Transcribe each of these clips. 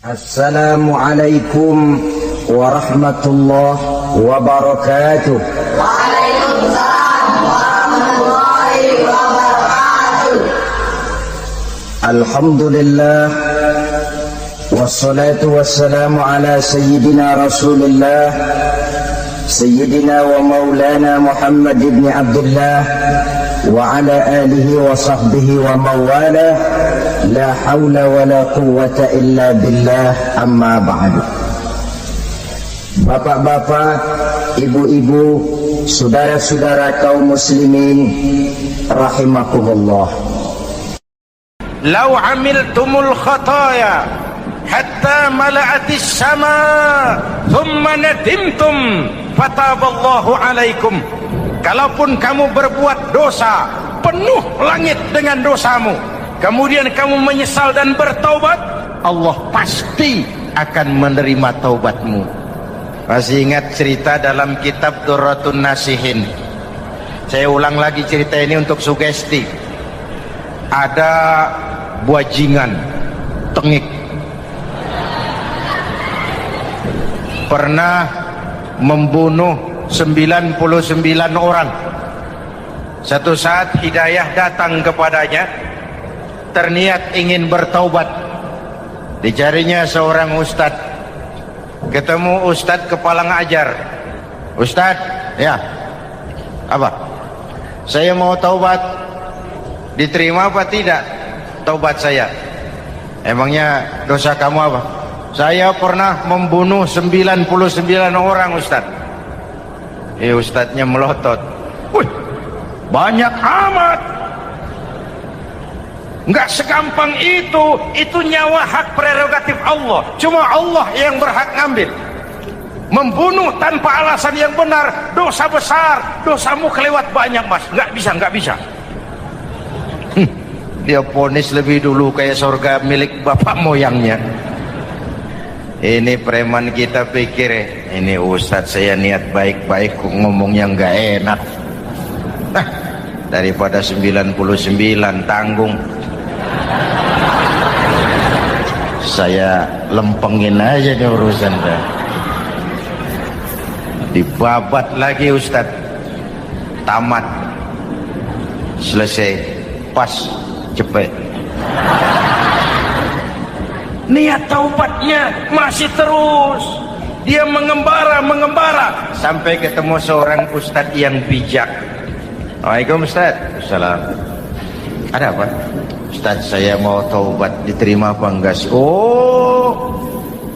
Assalamualaikum warahmatullahi wabarakatuh. Waalaikumsalam warahmatullahi wabarakatuh. Alhamdulillah wassalatu wassalamu ala sayyidina Rasulillah sayyidina wa maulana Muhammad ibn Abdullah wa ala alihi wa sahbihi wa mawala. La hawla wa la quwwata illa billah, amma ba'du. Bapak-bapak, ibu-ibu, saudara-saudara kaum muslimin rahimakumullah. Lau amiltumul khataya hatta mala'atis sama thumma nadimtum fataballahu alaikum. Kalaupun kamu berbuat dosa penuh langit dengan dosamu, kemudian kamu menyesal dan bertaubat, Allah pasti akan menerima taubatmu. Masih ingat cerita dalam kitab Durratun Nasihin? Saya ulang lagi cerita ini untuk sugesti. Ada buajingan tengik pernah membunuh 99 orang. Satu saat hidayah datang kepadanya, terniat ingin bertaubat. Dicarinya seorang ustadz, ketemu ustadz kepala ngajar. Ustadz, ya, apa? Saya mau taubat, diterima apa tidak taubat saya? Emangnya dosa kamu apa? Saya pernah membunuh 99 orang, ustadz. Ustadznya melotot. Wih, banyak amat. Enggak segampang itu nyawa hak prerogatif Allah. Cuma Allah yang berhak ngambil. Membunuh tanpa alasan yang benar dosa besar. Dosamu kelewat banyak, mas. Enggak bisa. Dia vonis lebih dulu kayak surga milik bapak moyangnya. Ini preman kita pikir, ini ustadz saya niat baik-baik ngomongnya enggak enak. Nah, daripada 99 tanggung, saya lempengin aja nih urusan dah. Dibabat lagi ustadz, tamat, selesai, pas, cepet. Niat taubatnya masih terus. Dia mengembara sampai ketemu seorang ustadz yang bijak. Waalaikumsalam ustadz. Assalamualaikum. Ada apa? Ustadz, saya mau taubat, diterima apa enggak sih? Oh,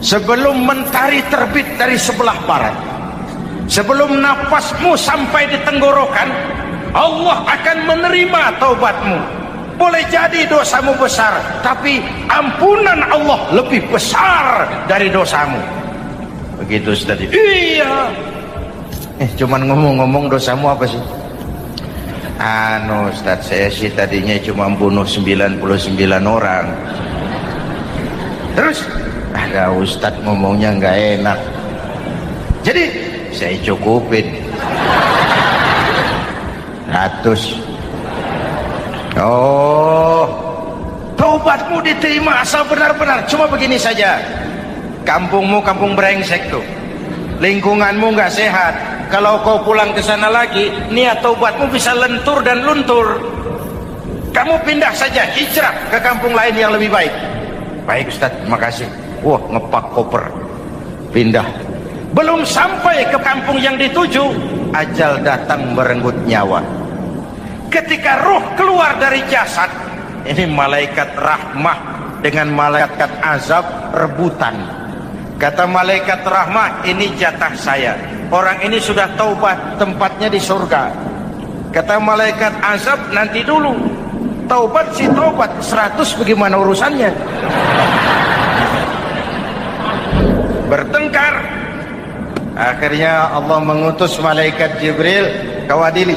sebelum mentari terbit dari sebelah barat, sebelum nafasmu sampai di tenggorokan, Allah akan menerima taubatmu. Boleh jadi dosamu besar, tapi ampunan Allah lebih besar dari dosamu. Begitu Ustaz. Iya. Cuman ngomong-ngomong dosamu apa sih? Ustaz, saya sih tadinya cuma bunuh 99 orang. Terus ada Ustaz ngomongnya nggak enak, jadi saya cukupin 100. Oh, taubatmu diterima asal benar-benar. Cuma begini saja, kampungmu kampung brengsek tuh, lingkunganmu nggak sehat. Kalau kau pulang ke sana lagi, niat taubatmu bisa lentur dan luntur. Kamu pindah saja, hijrah ke kampung lain yang lebih baik. Baik Ustaz, makasih. Wah, ngepak koper, pindah. Belum sampai ke kampung yang dituju, ajal datang merenggut nyawa. Ketika ruh keluar dari jasad, ini malaikat rahmah dengan malaikat azab rebutan. Kata malaikat rahmah, ini jatah saya. Orang ini sudah taubat, tempatnya di surga. Kata malaikat azab, nanti dulu. Taubat sih taubat, 100 bagaimana urusannya? Bertengkar. Akhirnya Allah mengutus malaikat Jibril kawadili.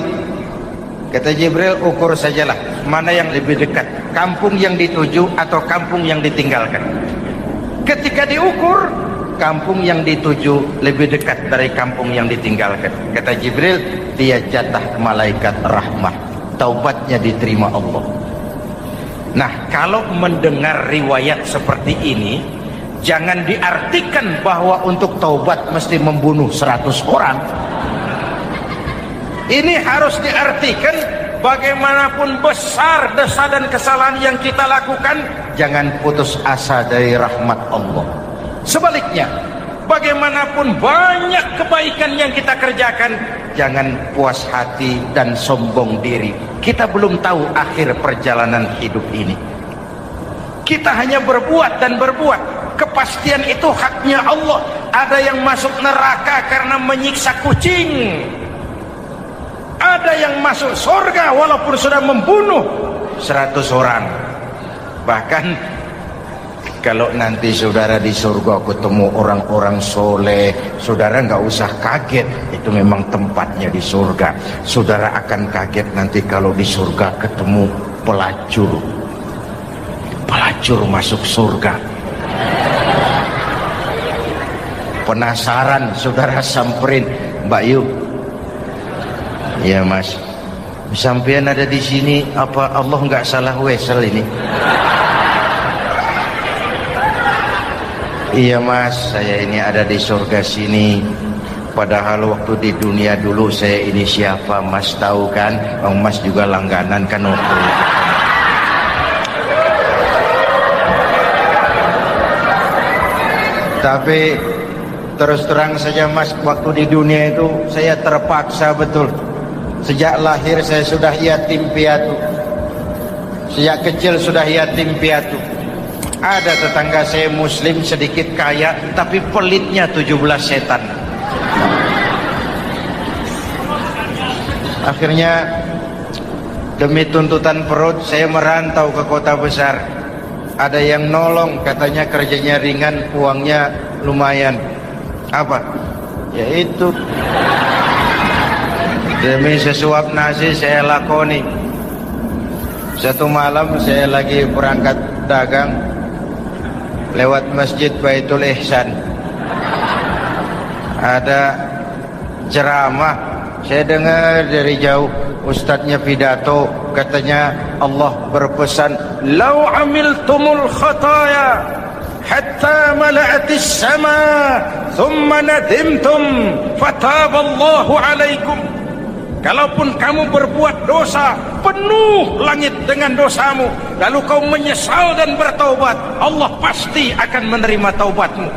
Kata Jibril, ukur sajalah mana yang lebih dekat, kampung yang dituju atau kampung yang ditinggalkan. Ketika diukur, kampung yang dituju lebih dekat dari kampung yang ditinggalkan. Kata Jibril, dia jatah malaikat rahmah, taubatnya diterima Allah. Nah, kalau mendengar riwayat seperti ini, Jangan diartikan bahwa untuk taubat mesti membunuh 100 orang. Ini harus diartikan bagaimanapun besar dosa dan kesalahan yang kita lakukan, jangan putus asa dari rahmat Allah. Sebaliknya, bagaimanapun banyak kebaikan yang kita kerjakan, jangan puas hati dan sombong diri. Kita belum tahu akhir perjalanan hidup ini. Kita hanya berbuat dan berbuat. Kepastian itu haknya Allah. Ada yang masuk neraka karena menyiksa kucing. Ada yang masuk surga walaupun sudah membunuh 100 orang. Bahkan kalau nanti saudara di surga ketemu orang-orang soleh, saudara nggak usah kaget. Itu memang tempatnya di surga. Saudara akan kaget nanti kalau di surga ketemu pelacur. Pelacur masuk surga. Penasaran, saudara samperin, Mbak Yu. Ya Mas, sampean ada di sini, apa Allah nggak salah wesel ini? Iya Mas, saya ini ada di surga sini. Padahal waktu di dunia dulu saya ini siapa Mas tahu kan? Mas juga langganan kan waktu itu. Tapi terus terang saja Mas, waktu di dunia itu saya terpaksa betul. Sejak lahir saya sudah yatim piatu. Sejak kecil sudah yatim piatu. Ada tetangga saya muslim sedikit kaya, tapi pelitnya 17 setan. Akhirnya demi tuntutan perut saya merantau ke kota besar. Ada yang nolong, katanya kerjanya ringan, uangnya lumayan. Apa? Ya itu. Demi sesuap nasi saya lakoni. Satu malam saya lagi berangkat dagang, lewat masjid Baitul Ihsan. Ada ceramah, saya dengar dari jauh. Ustadznya pidato, katanya Allah berpesan, "Lau amiltumul khataya hatta mala'atis sama, thumma nadimtum, fataballahu alaikum." Kalaupun kamu berbuat dosa, penuh langit dengan dosamu, lalu kau menyesal dan bertaubat, Allah pasti akan menerima taubatmu.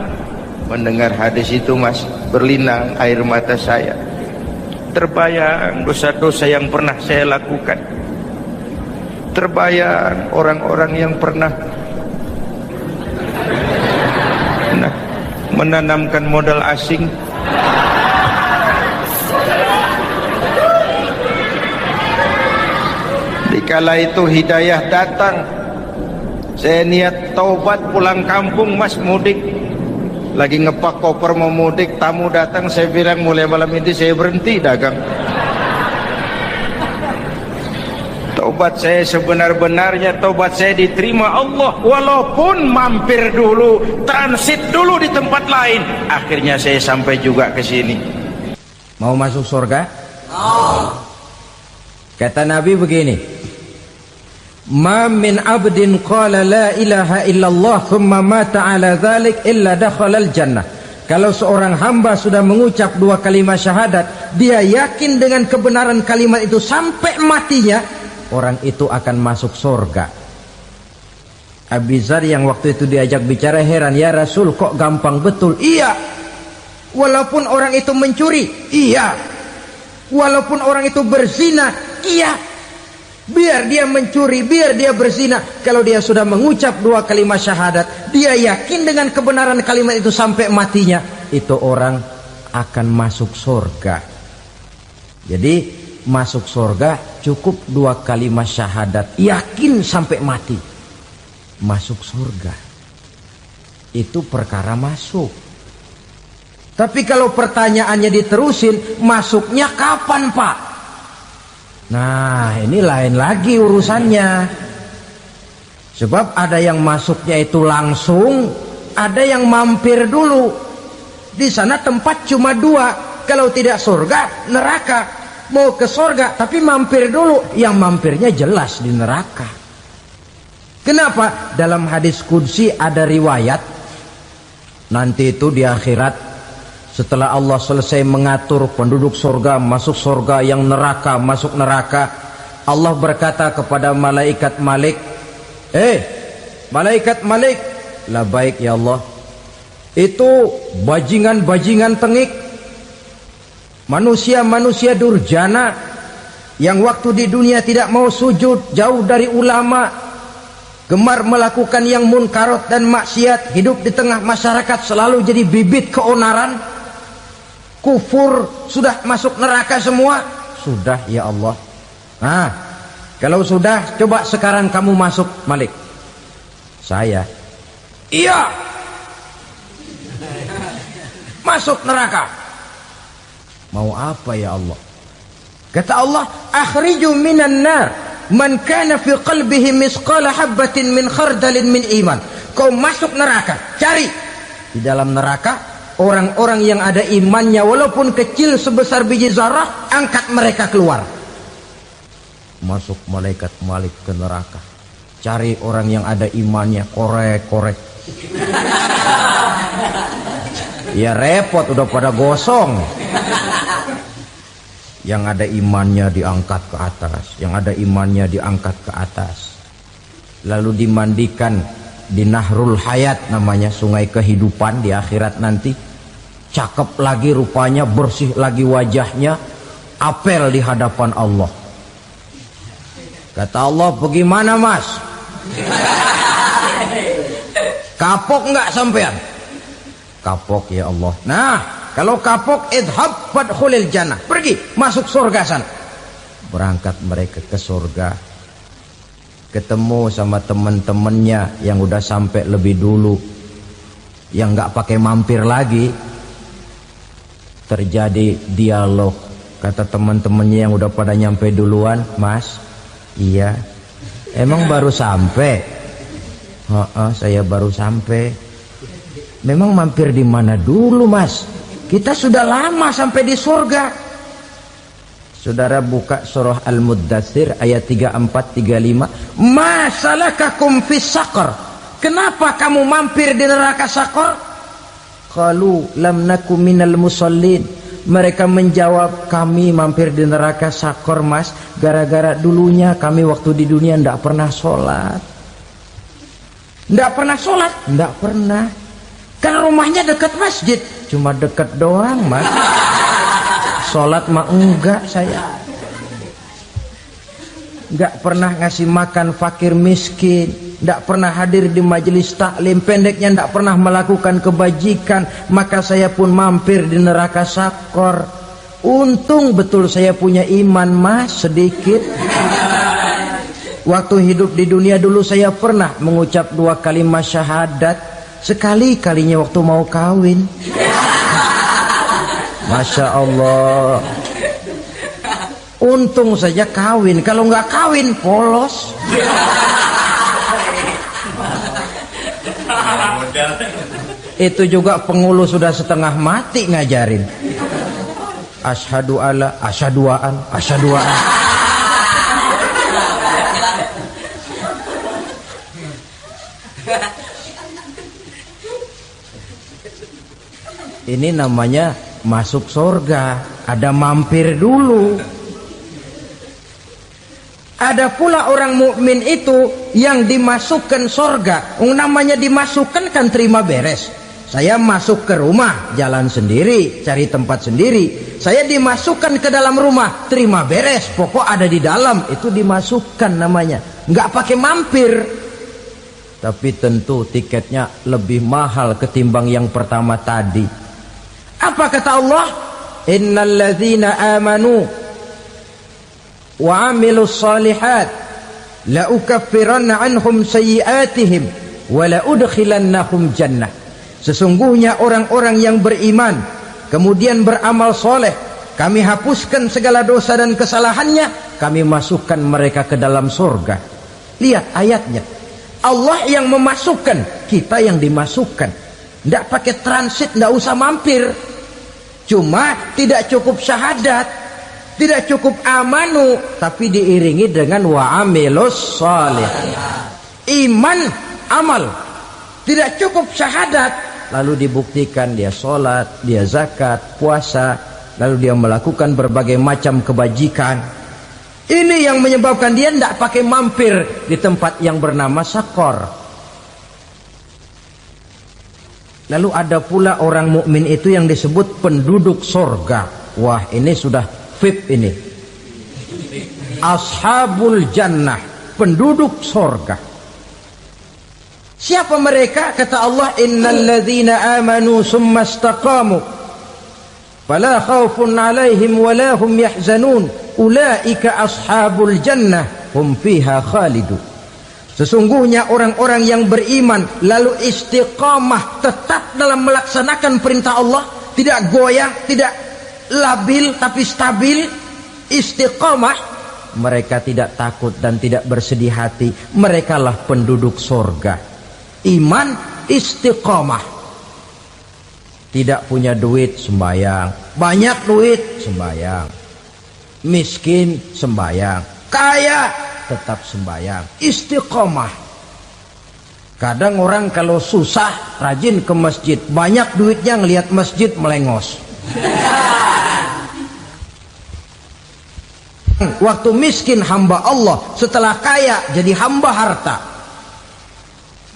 Mendengar hadis itu Mas, berlinang air mata saya. Terbayang dosa-dosa yang pernah saya lakukan. Terbayang orang-orang yang pernah menanamkan modal asing. Dikala itu hidayah datang, saya niat taubat pulang kampung Mas, mudik. Lagi ngepak koper mau mudik, tamu datang, saya bilang mulai malam ini saya berhenti dagang. Taubat saya sebenar-benarnya, taubat saya diterima Allah, walaupun mampir dulu, transit dulu di tempat lain. Akhirnya saya sampai juga ke sini. Mau masuk surga? Kata Nabi begini, "Ma min abdin qala la ilaha illallah thumma mata ala dhalik illa dakhala al-jannah." Kalau seorang hamba sudah mengucap 2 kalimat syahadat, dia yakin dengan kebenaran kalimat itu sampai matinya, orang itu akan masuk surga. Abi Dzar yang waktu itu diajak bicara heran, "Ya Rasul, kok gampang betul?" Iya. Walaupun orang itu mencuri, iya. Walaupun orang itu berzina, iya. Biar dia mencuri, biar dia berzina, kalau dia sudah mengucap 2 kalimat syahadat, dia yakin dengan kebenaran kalimat itu sampai matinya, itu orang akan masuk surga. Jadi masuk surga cukup 2 kalimat syahadat, yakin sampai mati, masuk surga. Itu perkara masuk. Tapi kalau pertanyaannya diterusin, masuknya kapan Pak? Nah, ini lain lagi urusannya. Sebab ada yang masuknya itu langsung, ada yang mampir dulu. Di sana tempat cuma 2, kalau tidak surga, neraka. Mau ke surga tapi mampir dulu, yang mampirnya jelas di neraka. Kenapa? Dalam hadis qudsi ada riwayat, Nanti itu di akhirat, setelah Allah selesai mengatur penduduk surga masuk surga, yang neraka masuk neraka, Allah berkata kepada malaikat Malik, malaikat Malik, labaik ya Allah. Itu bajingan-bajingan tengik, manusia-manusia durjana yang waktu di dunia tidak mau sujud, jauh dari ulama, gemar melakukan yang munkarat dan maksiat, hidup di tengah masyarakat selalu jadi bibit keonaran, kufur, sudah masuk neraka semua. Sudah ya Allah. Nah, kalau sudah, coba sekarang kamu masuk, Malik. Saya, iya, masuk neraka. Mau apa ya Allah? Kata Allah, akhriju minan nar man kana fi qalbihi misqala habbatin min khardalin min iman. Kau masuk neraka, cari di dalam neraka orang-orang yang ada imannya walaupun kecil sebesar biji zarah, angkat mereka keluar. Masuk malaikat Malik ke neraka, cari orang yang ada imannya, korek-korek. Ya repot, udah pada gosong. Yang ada imannya diangkat ke atas, yang ada imannya diangkat ke atas, lalu dimandikan di Nahrul Hayat, namanya sungai kehidupan di akhirat nanti. Cakep lagi rupanya, bersih lagi wajahnya, apel di hadapan Allah. Kata Allah, bagaimana mas? Kapok nggak sampean? Kapok ya Allah. Nah, kalau kapok, idhab fadkhulil jannah, pergi masuk surga sana. Berangkat mereka ke surga, ketemu sama teman-temannya yang udah sampai lebih dulu, yang nggak pakai mampir lagi. Terjadi dialog. Kata teman-temannya yang udah pada nyampe duluan, mas, iya, emang baru sampai? Saya baru sampai. Memang mampir di mana dulu mas? Kita sudah lama sampai di surga. Saudara buka surah Al-Muddatsir ayat 34-35. Ma salakakum fis saqar? Kenapa kamu mampir di neraka Saqar? Qalu lam nakum minal musallin. Mereka menjawab, kami mampir di neraka Saqar mas, gara-gara dulunya kami waktu di dunia tidak pernah sholat. Tidak pernah sholat? Tidak pernah. Kan rumahnya dekat masjid, cuma dekat doang mas. Sholat mah enggak saya. Enggak pernah ngasih makan fakir miskin, enggak pernah hadir di majelis taklim, pendeknya enggak pernah melakukan kebajikan, maka saya pun mampir di neraka Saqar. Untung betul saya punya iman mas, sedikit. Waktu hidup di dunia dulu saya pernah mengucap 2 kalimat syahadat, sekali-kalinya waktu mau kawin. Masya Allah. Untung saja kawin, kalau nggak kawin polos. Itu juga pengulu sudah setengah mati ngajarin. Asyhadu alla, asyaduaan, asyaduaan. Ini namanya masuk surga, ada mampir dulu. Ada pula orang mukmin itu yang dimasukkan surga. Namanya dimasukkan kan terima beres. Saya masuk ke rumah, jalan sendiri, cari tempat sendiri. Saya dimasukkan ke dalam rumah, terima beres, pokok ada di dalam, itu dimasukkan namanya. Nggak pakai mampir. Tapi tentu tiketnya lebih mahal ketimbang yang pertama tadi. Apa kata Allah? Innal ladzina amanu wa amilus salihat la ukaffiranna anhum sayyi'atihim wa la udkhilannahum jannah. Sesungguhnya orang-orang yang beriman kemudian beramal soleh, kami hapuskan segala dosa dan kesalahannya, kami masukkan mereka ke dalam surga. Lihat ayatnya, Allah yang memasukkan, kita yang dimasukkan. Tidak pakai transit, tidak usah mampir. Cuma tidak cukup syahadat, tidak cukup amanu, tapi diiringi dengan wa'amilus salih. Iman, amal. Tidak cukup syahadat, lalu dibuktikan dia sholat, dia zakat, puasa, lalu dia melakukan berbagai macam kebajikan. Ini yang menyebabkan dia tidak pakai mampir di tempat yang bernama Sakor. Lalu ada pula orang mukmin itu yang disebut penduduk sorga. Wah, ini sudah VIP ini. Ashabul Jannah, penduduk sorga. Siapa mereka? Kata Allah, innal ladzina amanu summa istaqamu fala khaufun alaihim wala hum yahzanun ulaika ashabul jannah hum fiha khalidun. Sesungguhnya orang-orang yang beriman lalu istiqamah, tetap dalam melaksanakan perintah Allah, tidak goyang, tidak labil tapi stabil, istiqamah, mereka tidak takut dan tidak bersedih hati. Merekalah penduduk sorga. Iman, istiqamah. Tidak punya duit, sembayang. Banyak duit, sembayang. Miskin, sembayang. Kaya, tetap sembayang. Istiqamah. Kadang orang kalau susah rajin ke masjid, banyak duitnya ngelihat masjid melengos. Waktu miskin hamba Allah, setelah kaya jadi hamba harta.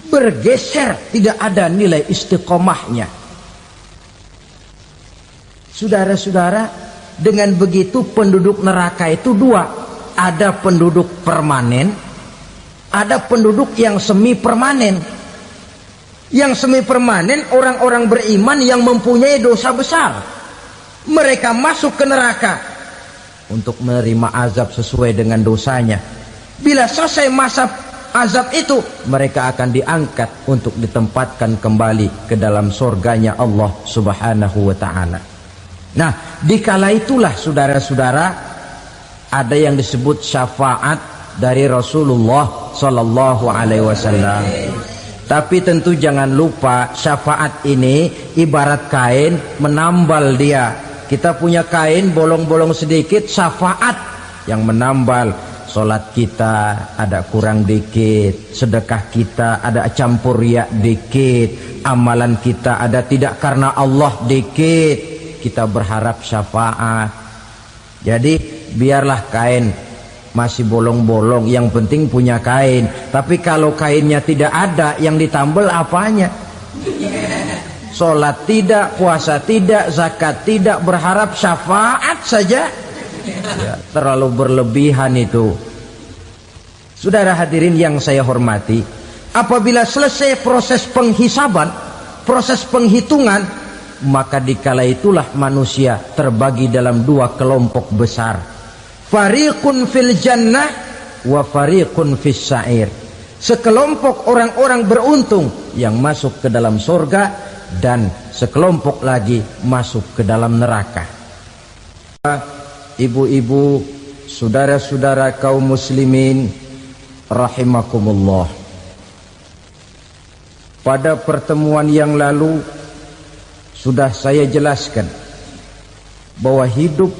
Bergeser, tidak ada nilai istiqomahnya. Saudara-saudara, dengan begitu penduduk neraka itu dua. Ada penduduk permanen, ada penduduk yang semi permanen. Yang semi permanen orang-orang beriman yang mempunyai dosa besar. Mereka masuk ke neraka untuk menerima azab sesuai dengan dosanya. Bila selesai masa azab itu, mereka akan diangkat untuk ditempatkan kembali ke dalam surganya Allah Subhanahu wa ta'ala. Nah, dikala itulah saudara-saudara, ada yang disebut syafaat dari Rasulullah Sallallahu Alaihi Wasallam. Tapi tentu jangan lupa, syafaat ini ibarat kain menambal dia. Kita punya kain bolong-bolong sedikit, syafaat yang menambal. Solat kita ada kurang dikit, sedekah kita ada campur riak dikit, amalan kita ada tidak karena Allah dikit, kita berharap syafaat. Jadi biarlah kain masih bolong-bolong, yang penting punya kain. Tapi kalau kainnya tidak ada, yang ditambal apanya? Sholat tidak, puasa tidak, zakat tidak, berharap syafaat saja. Ya, terlalu berlebihan itu. Saudara hadirin yang saya hormati, apabila selesai proses penghisaban, proses penghitungan, maka dikala itulah manusia terbagi dalam dua kelompok besar. Fariqun fil jannah wa fariqun fis sa'ir. Sekelompok orang-orang beruntung yang masuk ke dalam surga, dan sekelompok lagi masuk ke dalam neraka. Ibu-ibu, saudara-saudara kaum muslimin rahimakumullah. Pada pertemuan yang lalu sudah saya jelaskan bahwa hidup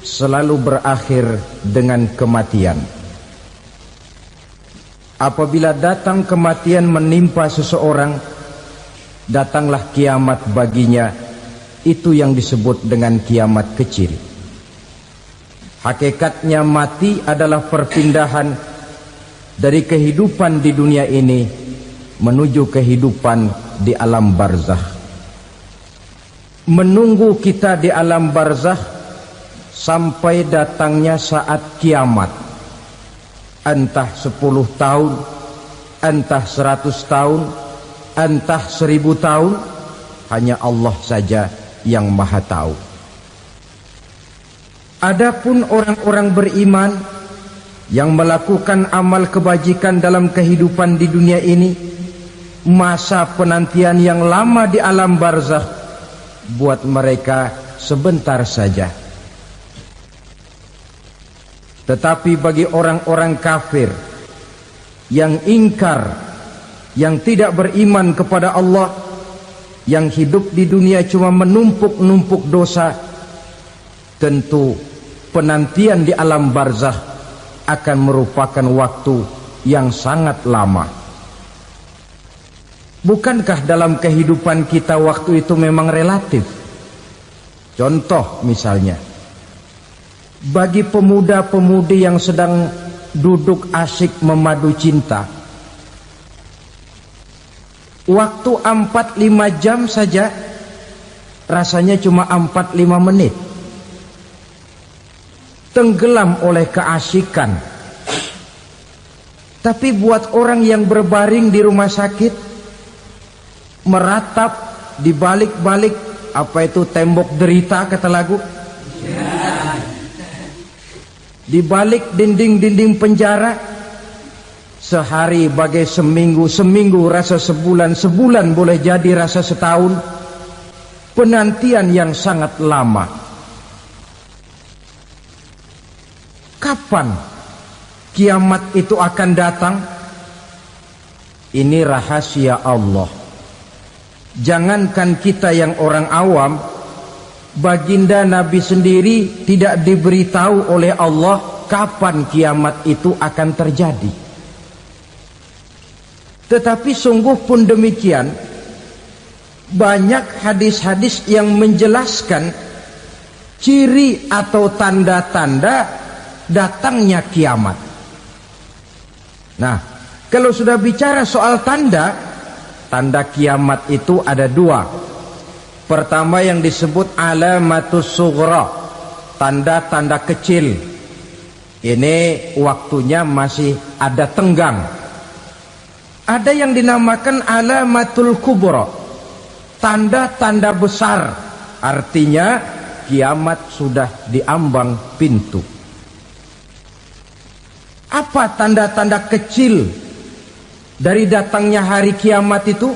selalu berakhir dengan kematian. Apabila datang kematian menimpa seseorang, datanglah kiamat baginya. Itu yang disebut dengan kiamat kecil. Hakikatnya mati adalah perpindahan dari kehidupan di dunia ini menuju kehidupan di alam barzakh. Menunggu kita di alam barzakh sampai datangnya saat kiamat. Entah 10 tahun, entah 100 tahun, entah 1000 tahun, hanya Allah saja yang maha tahu. Adapun orang-orang beriman yang melakukan amal kebajikan dalam kehidupan di dunia ini, masa penantian yang lama di alam barzakh buat mereka sebentar saja. Tetapi bagi orang-orang kafir yang ingkar, yang tidak beriman kepada Allah, yang hidup di dunia cuma menumpuk-numpuk dosa, tentu penantian di alam barzakh akan merupakan waktu yang sangat lama. Bukankah dalam kehidupan kita waktu itu memang relatif? Contoh misalnya, bagi pemuda-pemudi yang sedang duduk asyik memadu cinta, waktu 4-5 jam saja rasanya cuma 4-5 menit. Tenggelam oleh keasikan. Tapi buat orang yang berbaring di rumah sakit, meratap di balik-balik apa itu tembok derita kata lagu, di balik dinding-dinding penjara, sehari bagai seminggu, seminggu rasa sebulan, sebulan boleh jadi rasa setahun. Penantian yang sangat lama. Kapan kiamat itu akan datang? Ini rahasia Allah. Jangankan kita yang orang awam, baginda Nabi sendiri tidak diberitahu oleh Allah kapan kiamat itu akan terjadi. Tetapi sungguh pun demikian, banyak hadis-hadis yang menjelaskan ciri atau tanda-tanda datangnya kiamat. Nah, kalau sudah bicara soal tanda kiamat itu ada dua. Pertama yang disebut alamatus sughra, tanda-tanda kecil. Ini waktunya masih ada tenggang. Ada yang dinamakan alamatul kubra, tanda-tanda besar. Artinya kiamat sudah diambang pintu. Apa tanda-tanda kecil dari datangnya hari kiamat itu?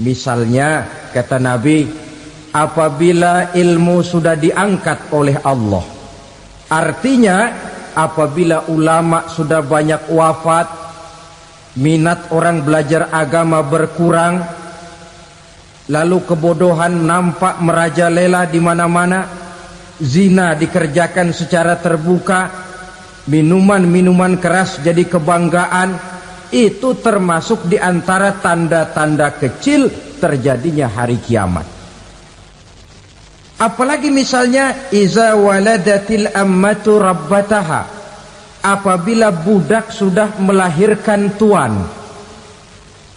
Misalnya kata Nabi, apabila ilmu sudah diangkat oleh Allah. Artinya apabila ulama sudah banyak wafat, minat orang belajar agama berkurang, lalu kebodohan nampak merajalela di mana-mana, zina dikerjakan secara terbuka, minuman-minuman keras jadi kebanggaan. Itu termasuk di antara tanda-tanda kecil terjadinya hari kiamat. Apalagi misalnya iza waladatil ammatu rabbataha, apabila budak sudah melahirkan tuan.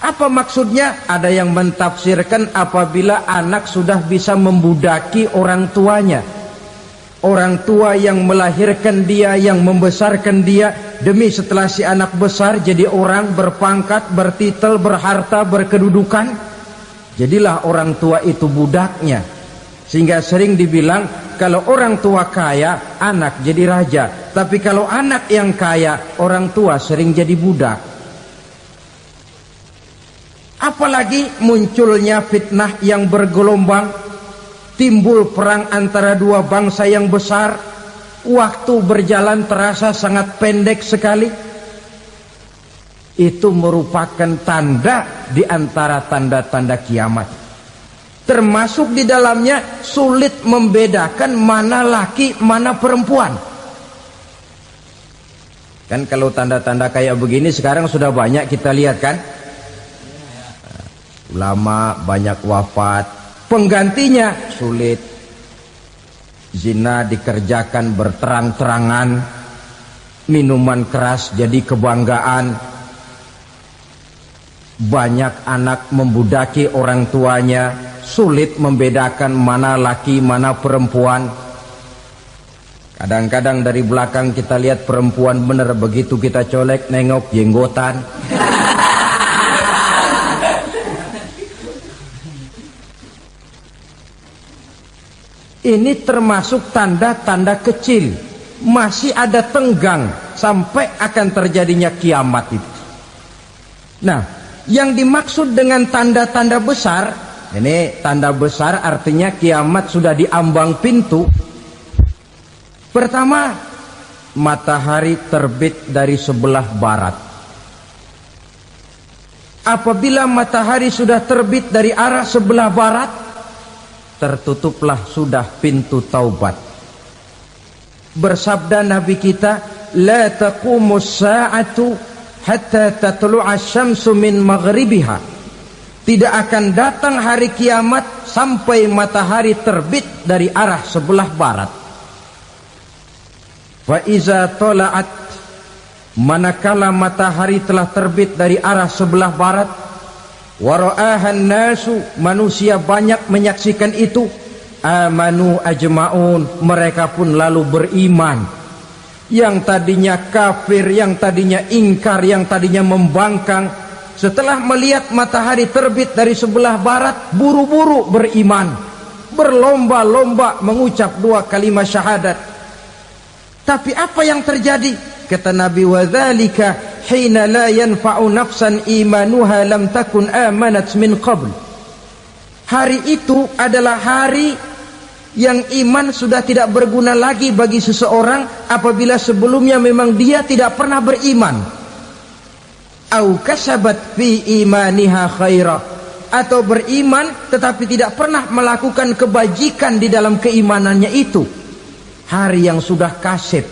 Apa maksudnya? Ada yang mentafsirkan apabila anak sudah bisa membudaki orang tuanya. Orang tua yang melahirkan dia, yang membesarkan dia, demi setelah si anak besar jadi orang berpangkat, bertitel, berharta, berkedudukan, jadilah orang tua itu budaknya. Sehingga sering dibilang kalau orang tua kaya, anak jadi raja. Tapi kalau anak yang kaya, orang tua sering jadi budak. Apalagi munculnya fitnah yang bergelombang, timbul perang antara dua bangsa yang besar, waktu berjalan terasa sangat pendek sekali. Itu merupakan tanda di antara tanda-tanda kiamat. Termasuk di dalamnya sulit membedakan mana laki, mana perempuan. Kan kalau tanda-tanda kayak begini sekarang sudah banyak kita lihat kan. Ulama banyak wafat, penggantinya sulit. Zina dikerjakan berterang-terangan, minuman keras jadi kebanggaan, banyak anak membudaki orang tuanya, sulit membedakan mana laki mana perempuan. Kadang-kadang dari belakang kita lihat perempuan bener, begitu kita colek nengok jenggotan. Ini termasuk tanda-tanda kecil, masih ada tenggang sampai akan terjadinya kiamat itu. Nah, yang dimaksud dengan tanda-tanda besar, ini tanda besar artinya kiamat sudah diambang pintu. Pertama, matahari terbit dari sebelah barat. Apabila matahari sudah terbit dari arah sebelah barat, tertutuplah sudah pintu taubat. Bersabda Nabi kita, la taqumus sa'atu hatta tatlu'a syamsu min maghribiha. tidak akan datang hari kiamat sampai matahari terbit dari arah sebelah barat. Fa iza tala'at, manakala matahari telah terbit dari arah sebelah barat, wa ra'ahan nasu, manusia banyak menyaksikan itu, amanu ajma'un, mereka pun lalu beriman. Yang tadinya kafir, yang tadinya ingkar, yang tadinya membangkang, setelah melihat matahari terbit dari sebelah barat, buru-buru beriman, berlomba-lomba mengucap 2 kalimat syahadat. Tapi apa yang terjadi? Kata Nabi, wadzalika hina la yanfa'u nafsan imanuha lam takun amanat min qabl. Hari itu adalah hari yang iman sudah tidak berguna lagi bagi seseorang apabila sebelumnya memang dia tidak pernah beriman. Au kasabat fi imaniha khaira, atau beriman tetapi tidak pernah melakukan kebajikan di dalam keimanannya itu. Hari yang sudah kasib,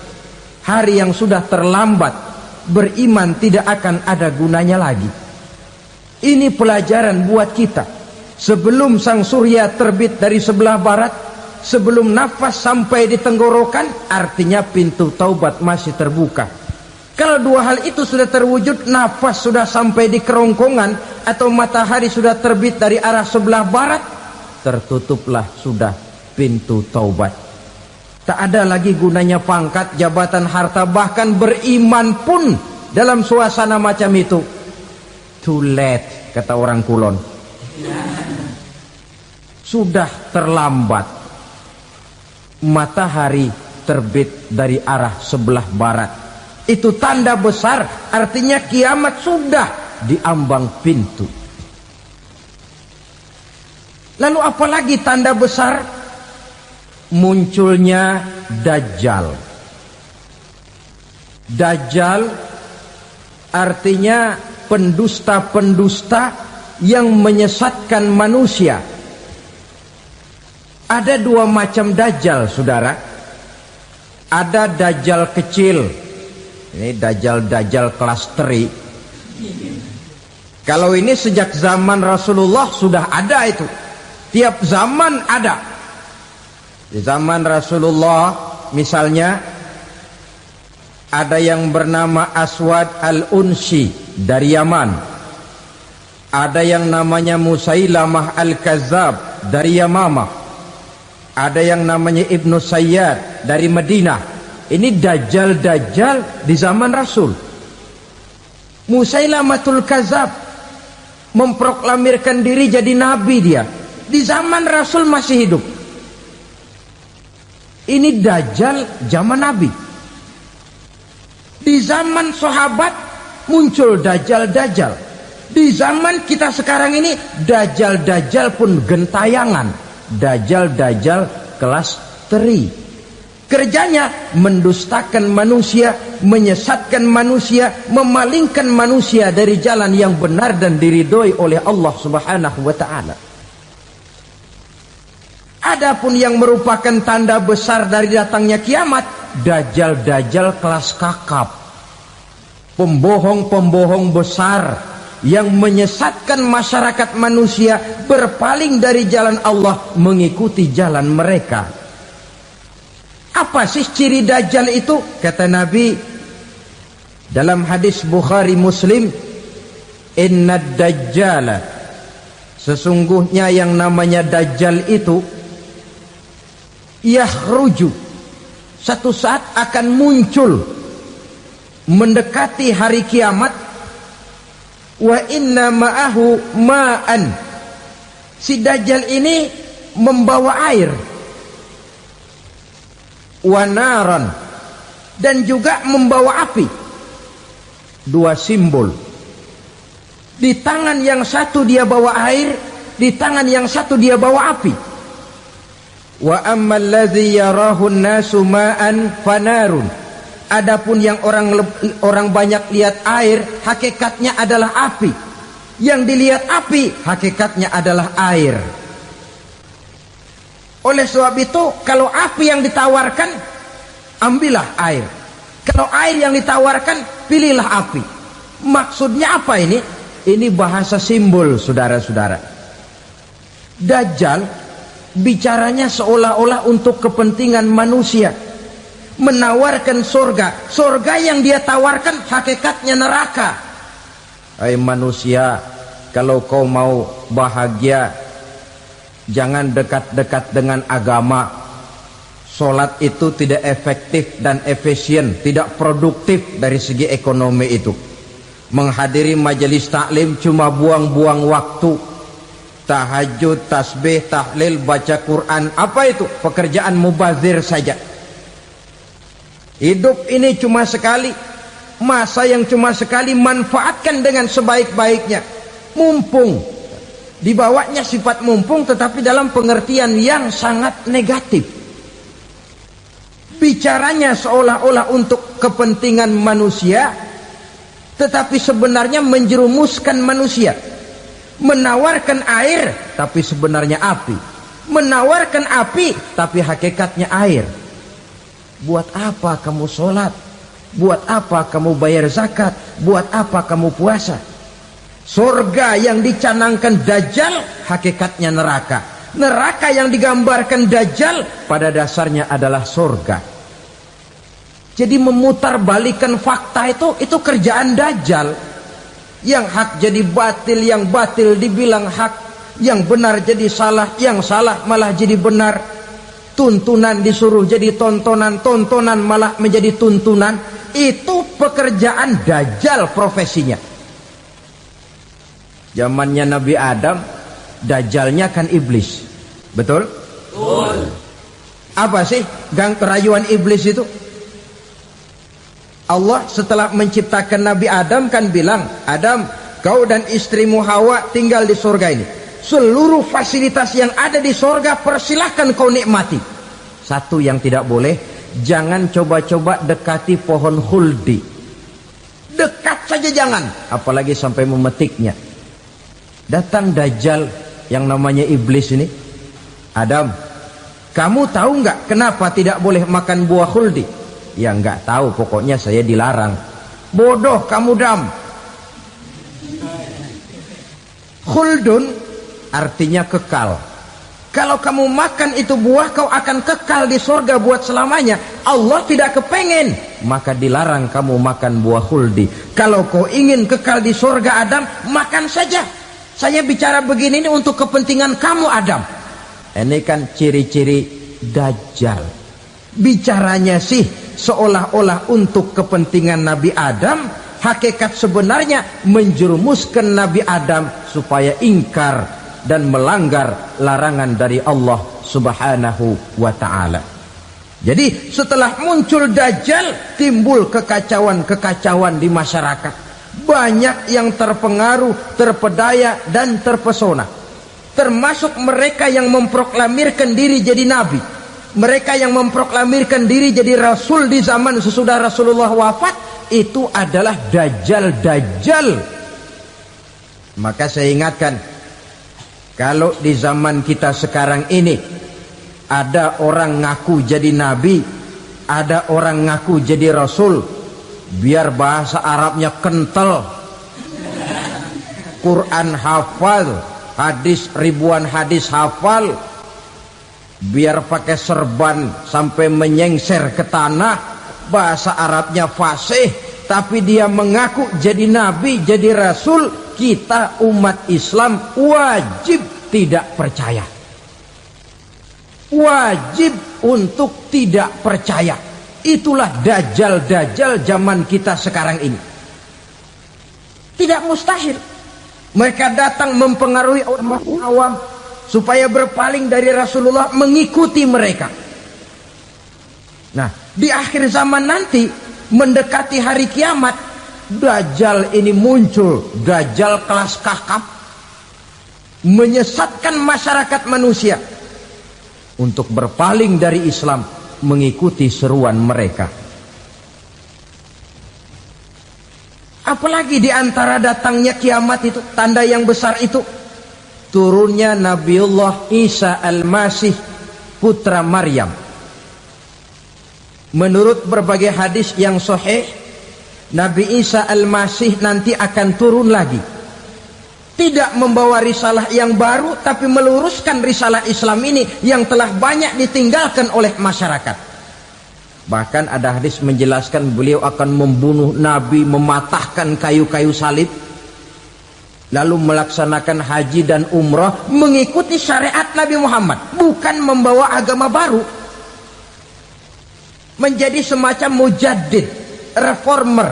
hari yang sudah terlambat, beriman tidak akan ada gunanya lagi. Ini pelajaran buat kita. Sebelum sang surya terbit dari sebelah barat, sebelum nafas sampai di tenggorokan, artinya pintu taubat masih terbuka. Kalau 2 hal itu sudah terwujud, nafas sudah sampai di kerongkongan, atau matahari sudah terbit dari arah sebelah barat, tertutuplah sudah pintu taubat. Tak ada lagi gunanya pangkat, jabatan, harta, bahkan beriman pun dalam suasana macam itu. Too late, kata orang Kulon. Sudah terlambat. Matahari terbit dari arah sebelah barat, itu tanda besar, artinya kiamat sudah diambang pintu. Lalu apalagi tanda besar? Munculnya Dajjal. Dajjal artinya pendusta-pendusta yang menyesatkan manusia. Ada 2 macam Dajjal, saudara. Ada Dajjal kecil. Ini Dajjal kelas 3. Kalau ini sejak zaman Rasulullah sudah ada itu. Tiap zaman ada. Di zaman Rasulullah misalnya ada yang bernama Aswad al-Unsi dari Yaman. Ada yang namanya Musailamah al-Kazzab dari Yamamah. Ada yang namanya Ibnu Sayyad dari Madinah. Ini Dajjal di zaman Rasul. Musailamatul Kazzab memproklamirkan diri jadi nabi dia. Di zaman Rasul masih hidup. Ini Dajjal zaman Nabi. Di zaman sahabat muncul Dajjal. Di zaman kita sekarang ini Dajjal pun gentayangan. Dajjal kelas 3. Kerjanya mendustakan manusia, menyesatkan manusia, memalingkan manusia dari jalan yang benar dan diridhoi oleh Allah Subhanahu wa taala. Adapun yang merupakan tanda besar dari datangnya kiamat, Dajjal kelas kakap. Pembohong-pembohong besar yang menyesatkan masyarakat manusia berpaling dari jalan Allah mengikuti jalan mereka. Apa sih ciri Dajjal itu? Kata Nabi dalam hadis Bukhari Muslim, "Inna Dajjala", sesungguhnya yang namanya Dajjal itu yakhruju, satu saat akan muncul mendekati hari kiamat. Wa inna ma'ahu ma'an, si Dajjal ini membawa air. Wa naran, dan juga membawa api. 2 simbol. Di tangan yang satu dia bawa air, di tangan yang satu dia bawa api. Wa ammal ladzi yarahu an-nasu ma'an fanarun, adapun yang orang banyak lihat air, hakikatnya adalah api. Yang dilihat api, hakikatnya adalah air. Oleh sebab itu, kalau api yang ditawarkan, ambillah air. Kalau air yang ditawarkan, pilihlah api. Maksudnya apa ini? Ini bahasa simbol, saudara-saudara. Dajjal bicaranya seolah-olah untuk kepentingan manusia, menawarkan surga. Surga yang dia tawarkan hakikatnya neraka. Hai manusia, kalau kau mau bahagia, jangan dekat-dekat dengan agama. Sholat itu tidak efektif dan efisien, tidak produktif dari segi ekonomi itu. Menghadiri majelis taklim cuma buang-buang waktu. Tahajud, tasbih, tahlil, baca Quran, apa itu? Pekerjaan mubazir saja. Hidup ini cuma sekali, masa yang cuma sekali, manfaatkan dengan sebaik-baiknya. Mumpung, dibawanya sifat mumpung tetapi dalam pengertian yang sangat negatif. Bicaranya seolah-olah untuk kepentingan manusia, tetapi sebenarnya menjerumuskan manusia. Menawarkan air tapi sebenarnya api, menawarkan api tapi hakikatnya air. Buat apa kamu sholat? Buat apa kamu bayar zakat? Buat apa kamu puasa? Surga yang dicanangkan Dajjal hakikatnya neraka. Neraka yang digambarkan Dajjal pada dasarnya adalah surga. Jadi memutarbalikkan fakta itu kerjaan Dajjal. Yang hak jadi batil, yang batil dibilang hak, yang benar jadi salah, yang salah malah jadi benar. Tuntunan disuruh jadi tontonan, tontonan malah menjadi tuntunan. Itu pekerjaan Dajjal profesinya. Zamannya Nabi Adam, Dajjalnya kan iblis. Betul? Betul. Apa sih gang kerayuan iblis itu? Allah setelah menciptakan Nabi Adam kan bilang, Adam, kau dan istrimu Hawa tinggal di surga ini. Seluruh fasilitas yang ada di surga persilahkan kau nikmati. Satu yang tidak boleh, jangan coba-coba dekati pohon khuldi. Dekat saja jangan, apalagi sampai memetiknya. Datang Dajjal yang namanya iblis ini. Adam, kamu tahu nggak kenapa tidak boleh makan buah khuldi? Ya nggak tahu, pokoknya saya dilarang. Bodoh kamu Dam. Khuldun artinya kekal. Kalau kamu makan itu buah, kau akan kekal di surga buat selamanya. Allah tidak kepengen, maka dilarang kamu makan buah khuldi. Kalau kau ingin kekal di surga Adam, makan saja. Saya bicara begini ini untuk kepentingan kamu Adam. Ini kan ciri-ciri Dajjal. Bicaranya sih seolah-olah untuk kepentingan Nabi Adam, hakikat sebenarnya menjerumuskan Nabi Adam supaya ingkar dan melanggar larangan dari Allah Subhanahu wa ta'ala. Jadi setelah muncul Dajjal, timbul kekacauan-kekacauan di masyarakat. Banyak yang terpengaruh, terpedaya dan terpesona. Termasuk mereka yang memproklamirkan diri jadi nabi. Mereka yang memproklamirkan diri jadi rasul di zaman sesudah Rasulullah wafat, itu adalah Dajjal-Dajjal. Maka saya ingatkan, kalau di zaman kita sekarang ini ada orang ngaku jadi nabi, ada orang ngaku jadi rasul, biar bahasa Arabnya kental, Quran hafal, hadis ribuan hadis hafal, biar pakai serban sampai menyengser ke tanah, bahasa Arabnya fasih, tapi dia mengaku jadi nabi, jadi rasul, kita umat Islam wajib tidak percaya. Wajib untuk tidak percaya. Itulah Dajjal-Dajjal zaman kita sekarang ini. Tidak mustahil mereka datang mempengaruhi orang awam supaya berpaling dari Rasulullah, mengikuti mereka. Nah, di akhir zaman nanti, mendekati hari kiamat, Dajjal ini muncul. Dajjal kelas kakap, menyesatkan masyarakat manusia untuk berpaling dari Islam, mengikuti seruan mereka. Apalagi di antara datangnya kiamat itu, tanda yang besar itu, turunnya Nabiullah Isa Al-Masih, putra Maryam. Menurut berbagai hadis yang sahih, Nabi Isa Al-Masih nanti akan turun lagi Tidak membawa risalah yang baru, tapi meluruskan risalah Islam ini yang telah banyak ditinggalkan oleh masyarakat. Bahkan ada hadis menjelaskan beliau akan membunuh Nabi, mematahkan kayu-kayu salib, lalu melaksanakan haji dan umrah mengikuti syariat Nabi Muhammad, bukan membawa agama baru. Menjadi semacam mujaddid, reformer,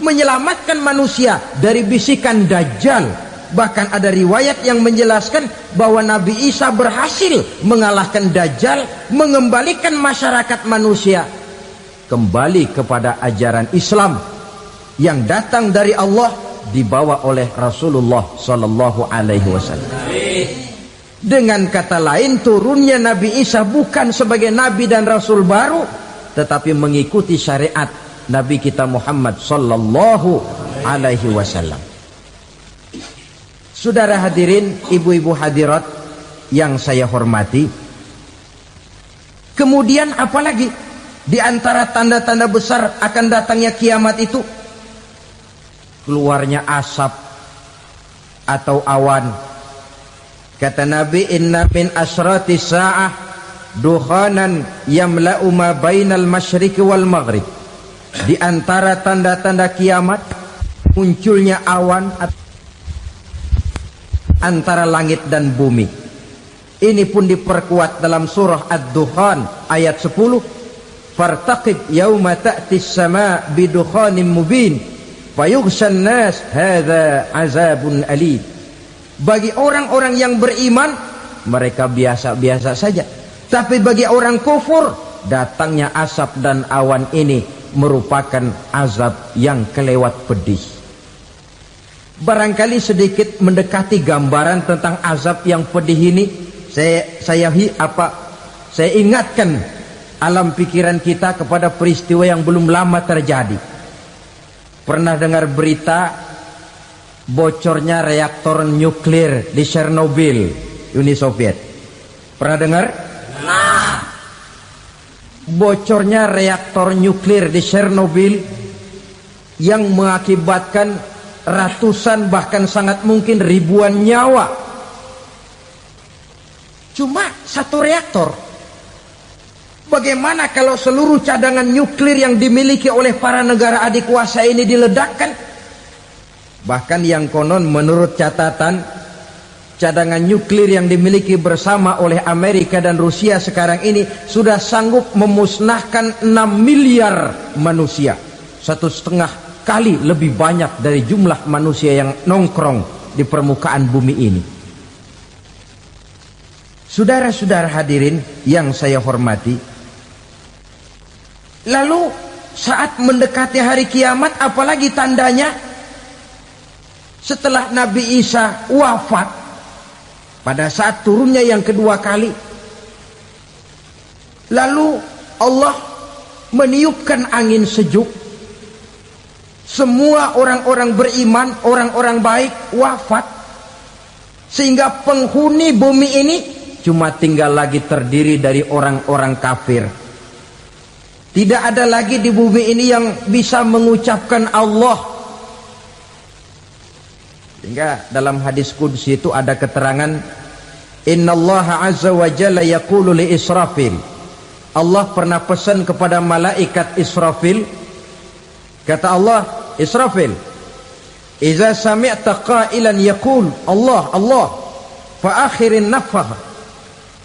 menyelamatkan manusia dari bisikan Dajjal. Bahkan ada riwayat yang menjelaskan bahwa Nabi Isa berhasil mengalahkan Dajjal, mengembalikan masyarakat manusia kembali kepada ajaran Islam yang datang dari Allah, dibawa oleh Rasulullah Sallallahu Alaihi Wasallam. Dengan kata lain, turunnya Nabi Isa bukan sebagai Nabi dan Rasul baru, tetapi mengikuti syariat Nabi kita Muhammad Sallallahu Alaihi Wasallam. Saudara hadirin, ibu-ibu hadirat yang saya hormati, kemudian apalagi di antara tanda-tanda besar akan datangnya kiamat itu? Keluarnya asap atau awan. Kata Nabi, inna min asrati sa'ah dukhanan yamla'u ma bainal masyriqi wal maghrib. Di antara tanda-tanda kiamat munculnya awan antara langit dan bumi. Ini pun diperkuat dalam surah Ad-Dukhan ayat 10. Fartaqib yauma ta'tis sama bidukhanin mubin fayughshan nas hadza azabun alim. Bagi orang-orang yang beriman, mereka biasa-biasa saja. Tapi bagi orang kufur, datangnya asap dan awan ini merupakan azab yang kelewat pedih. Barangkali sedikit mendekati gambaran tentang azab yang pedih ini, saya ingatkan alam pikiran kita kepada peristiwa yang belum lama terjadi. Pernah dengar berita bocornya reaktor nuklir di Chernobyl, Uni Soviet? Pernah dengar? Nah, bocornya reaktor nuklir di Chernobyl yang mengakibatkan ratusan bahkan sangat mungkin ribuan nyawa. Cuma satu reaktor. Bagaimana kalau seluruh cadangan nuklir yang dimiliki oleh para negara adik kuasa ini diledakkan? Bahkan yang konon menurut catatan, cadangan nuklir yang dimiliki bersama oleh Amerika dan Rusia sekarang ini sudah sanggup memusnahkan 6 miliar manusia. 1,5 kali lebih banyak dari jumlah manusia yang nongkrong di permukaan bumi ini. Saudara-saudara hadirin yang saya hormati, lalu saat mendekati hari kiamat, apalagi tandanya? Setelah Nabi Isa wafat, pada saat turunnya yang kedua kali, lalu Allah meniupkan angin sejuk. Semua orang-orang beriman, orang-orang baik wafat, sehingga penghuni bumi ini cuma tinggal lagi terdiri dari orang-orang kafir. Tidak ada lagi di bumi ini yang bisa mengucapkan Allah. Sehingga dalam hadis qudsi itu ada keterangan, innallaha azza wa jalla yaqulu li Israfil. Allah pernah pesan kepada malaikat Israfil, kata Allah, Israfil, iza sami'ta qailan yaqul Allah Allah fa akhirin nafah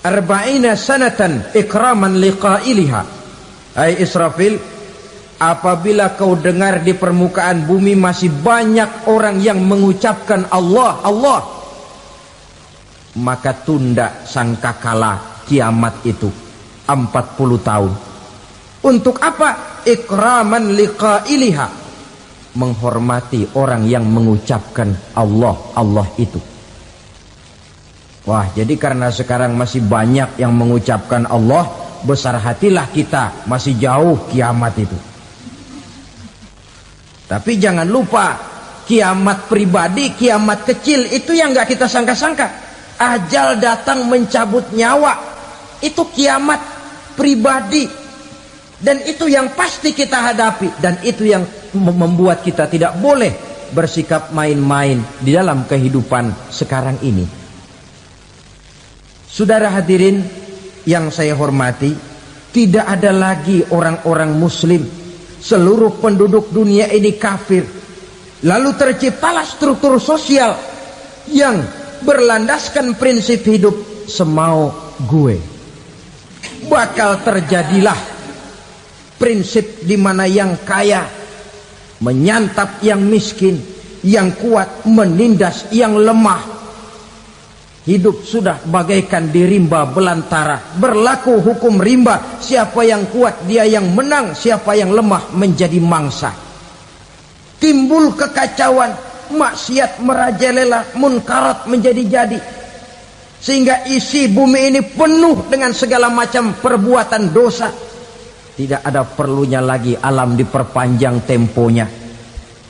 40 sanatan ikraman liqailiha. Hai Israfil, apabila kau dengar di permukaan bumi masih banyak orang yang mengucapkan Allah Allah, maka tunda sangkakala kiamat itu 40 tahun. Untuk apa? Ikraman liqailiha, menghormati orang yang mengucapkan Allah Allah itu. Wah, jadi karena sekarang masih banyak yang mengucapkan Allah, besar hatilah kita, masih jauh kiamat itu. Tapi jangan lupa, kiamat pribadi, kiamat kecil itu yang gak kita sangka-sangka. Ajal datang mencabut nyawa, itu kiamat pribadi. Dan itu yang pasti kita hadapi, dan itu yang membuat kita tidak boleh bersikap main-main di dalam kehidupan sekarang ini. Saudara hadirin yang saya hormati, tidak ada lagi orang-orang muslim. Seluruh penduduk dunia ini kafir. Lalu terciptalah struktur sosial yang berlandaskan prinsip hidup semau gue. Bakal terjadilah prinsip di mana yang kaya menyantap yang miskin, yang kuat menindas yang lemah. Hidup sudah bagaikan di rimba belantara. Berlaku hukum rimba. Siapa yang kuat dia yang menang, siapa yang lemah menjadi mangsa. Timbul kekacauan, maksiat merajalela, munkarat menjadi-jadi. Sehingga isi bumi ini penuh dengan segala macam perbuatan dosa. Tidak ada perlunya lagi alam diperpanjang temponya.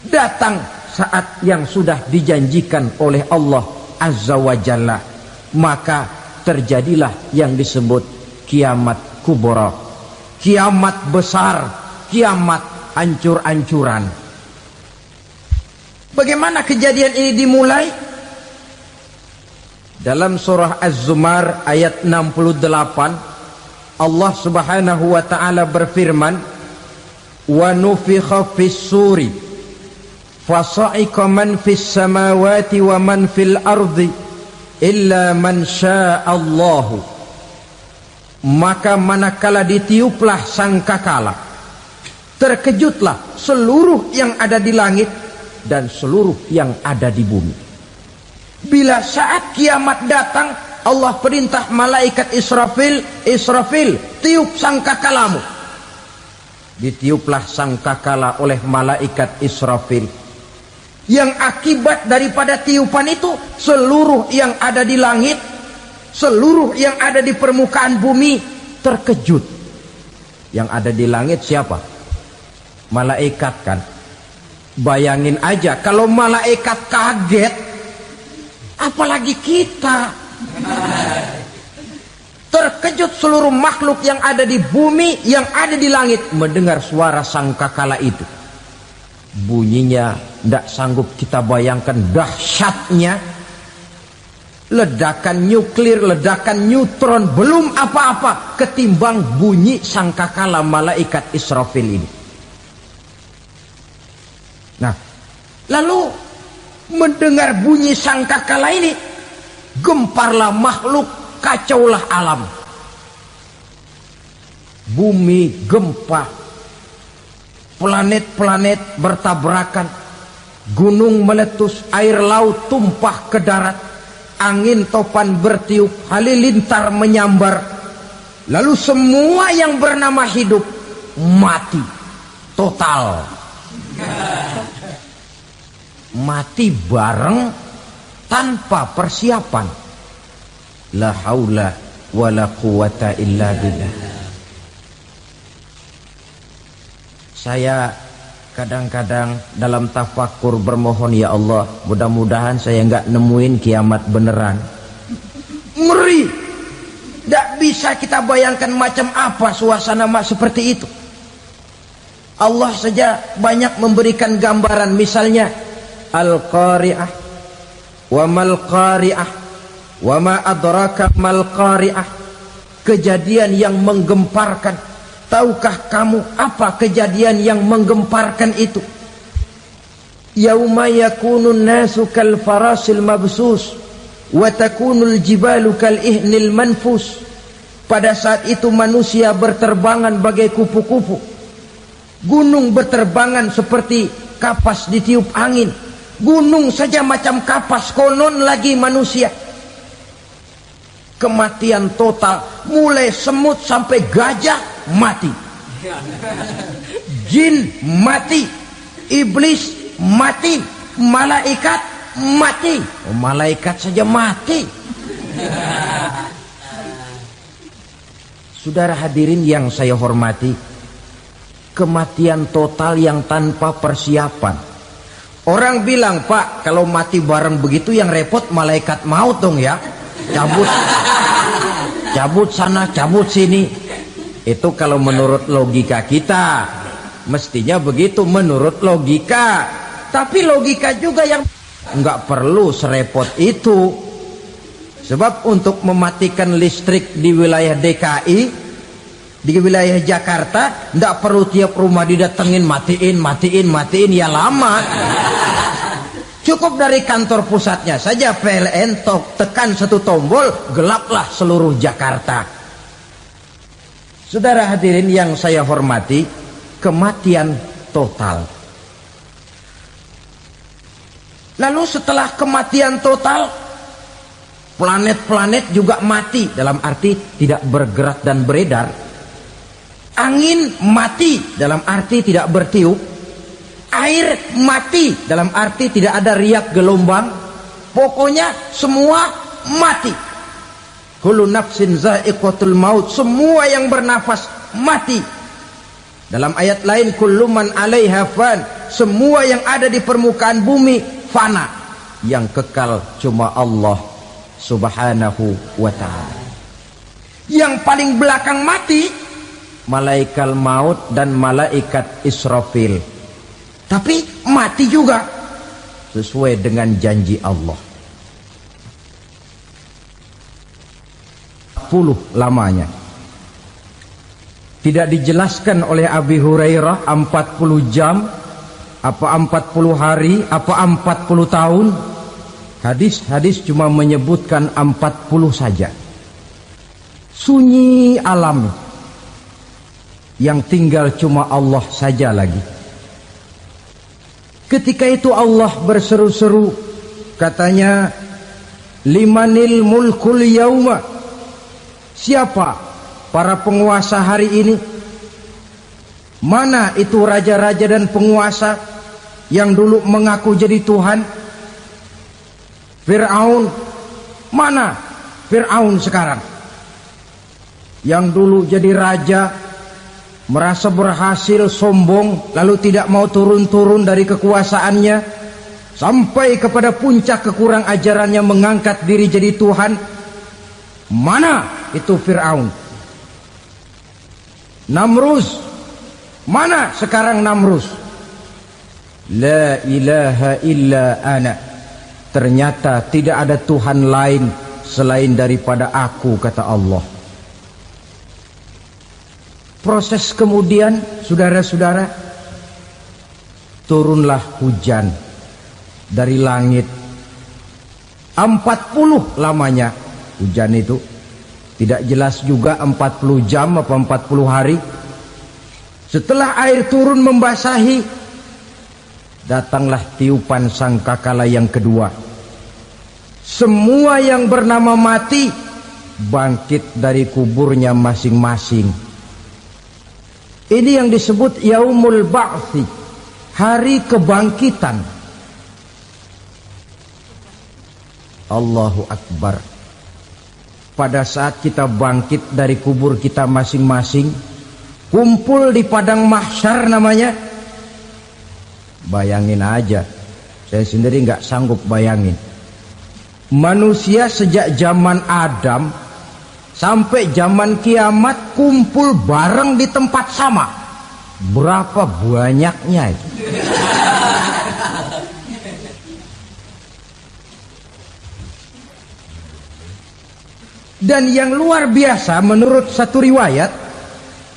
Datang saat yang sudah dijanjikan oleh Allah Azza wa Jalla, maka terjadilah yang disebut kiamat kubra, kiamat besar, kiamat ancur-ancuran. Bagaimana kejadian ini dimulai? Dalam surah Az-Zumar ayat 68, Allah Subhanahu wa taala berfirman, "Wa nufikha fis-suri fasa'iqa man fis samawati wa man fil ardi illa man sya'allahu." Maka manakala ditiuplah sangkakala, terkejutlah seluruh yang ada di langit dan seluruh yang ada di bumi. Bila saat kiamat datang, Allah perintah malaikat Israfil, "Israfil, tiup sangkakalamu." Ditiuplah sangkakala oleh malaikat Israfil. Yang akibat daripada tiupan itu, seluruh yang ada di langit, seluruh yang ada di permukaan bumi terkejut. Yang ada di langit siapa? Malaikat kan. Bayangin aja kalau malaikat kaget, apalagi kita. Terkejut seluruh makhluk yang ada di bumi, yang ada di langit mendengar suara sangkakala itu. Bunyinya tidak sanggup kita bayangkan dahsyatnya. Ledakan nuklir, ledakan neutron, belum apa-apa ketimbang bunyi sangkakala malaikat Israfil ini. Nah, lalu mendengar bunyi sangkakala ini, gemparlah makhluk, kacaulah alam. Bumi gempa, planet-planet bertabrakan, gunung meletus, air laut tumpah ke darat, angin topan bertiup, halilintar menyambar. Lalu semua yang bernama hidup mati total. Mati bareng tanpa persiapan. La haula wala quwata illa billah. Saya kadang-kadang dalam tafakur bermohon, ya Allah, mudah-mudahan saya nggak nemuin kiamat beneran. Ngeri. Tidak bisa kita bayangkan macam apa suasana seperti itu. Allah saja banyak memberikan gambaran, misalnya Al-Qari'ah, wa mal qari'ah, wa ma adraka mal qari'ah. Kejadian yang menggemparkan. Tahukah kamu apa kejadian yang menggemparkan itu? Yauma yakunun nasu kal farasil mabsus wa takunul jibalu kal ihnil manfus. Pada saat itu manusia berterbangan bagai kupu-kupu. Gunung berterbangan seperti kapas ditiup angin. Gunung saja macam kapas, konon lagi manusia. Kematian total, mulai semut sampai gajah mati, jin mati, iblis mati, malaikat mati. Oh, malaikat saja mati. Saudara hadirin yang saya hormati, kematian total yang tanpa persiapan. Orang bilang, Pak, kalau mati bareng begitu yang repot malaikat maut dong ya. Cabut sana, cabut sini. Itu kalau menurut logika kita, mestinya begitu menurut logika. tapi logika juga yang nggak perlu serepot itu. Sebab untuk mematikan listrik di wilayah DKI, di wilayah Jakarta, nggak perlu tiap rumah didatengin matiin, ya lama. Cukup dari kantor pusatnya saja PLN tekan satu tombol, gelaplah seluruh Jakarta. Saudara hadirin yang saya hormati, kematian total. Lalu setelah kematian total, planet-planet juga mati, dalam arti tidak bergerak dan beredar. Angin mati, dalam arti tidak bertiup. Air mati, dalam arti tidak ada riak gelombang. Pokoknya semua mati. Kullu nafsin za'iqatul maut, semua yang bernafas mati. Dalam ayat lain, kullu man 'alaiha fan, semua yang ada di permukaan bumi fana. Yang kekal cuma Allah Subhanahu wa ta'ala. Yang paling belakang mati malaikat maut dan malaikat Israfil. Tapi mati juga sesuai dengan janji Allah. 40 lamanya. Tidak dijelaskan oleh Abi Hurairah 40 jam, apa 40 hari, apa 40 tahun. Hadis-hadis cuma menyebutkan 40 saja. Sunyi alam, yang tinggal cuma Allah saja lagi. Ketika itu Allah berseru-seru, katanya, limanil mulkul yauma, siapa para penguasa hari ini? Mana itu raja-raja dan penguasa yang dulu mengaku jadi Tuhan? Fir'aun, mana Fir'aun sekarang? Yang dulu jadi raja, merasa berhasil, sombong, lalu tidak mau turun-turun dari kekuasaannya, sampai kepada puncak kekurang ajarannya mengangkat diri jadi Tuhan. Mana itu Fir'aun? Namrus, mana sekarang Namrus? La ilaha illa ana, ternyata tidak ada Tuhan lain selain daripada aku, kata Allah. Proses kemudian, saudara-saudara, turunlah hujan dari langit. 40 lamanya hujan itu. Tidak jelas juga 40 jam apa 40 hari. Setelah air turun membasahi, datanglah tiupan sangkakala yang kedua. Semua yang bernama mati bangkit dari kuburnya masing-masing. Ini yang disebut Yaumul Ba'thi, hari kebangkitan. Allahu Akbar. Pada saat kita bangkit dari kubur kita masing-masing, kumpul di padang mahsyar namanya. Bayangin aja, saya sendiri nggak sanggup bayangin. Manusia sejak zaman Adam sampai zaman kiamat kumpul bareng di tempat sama. Berapa banyaknya itu? Dan yang luar biasa menurut satu riwayat,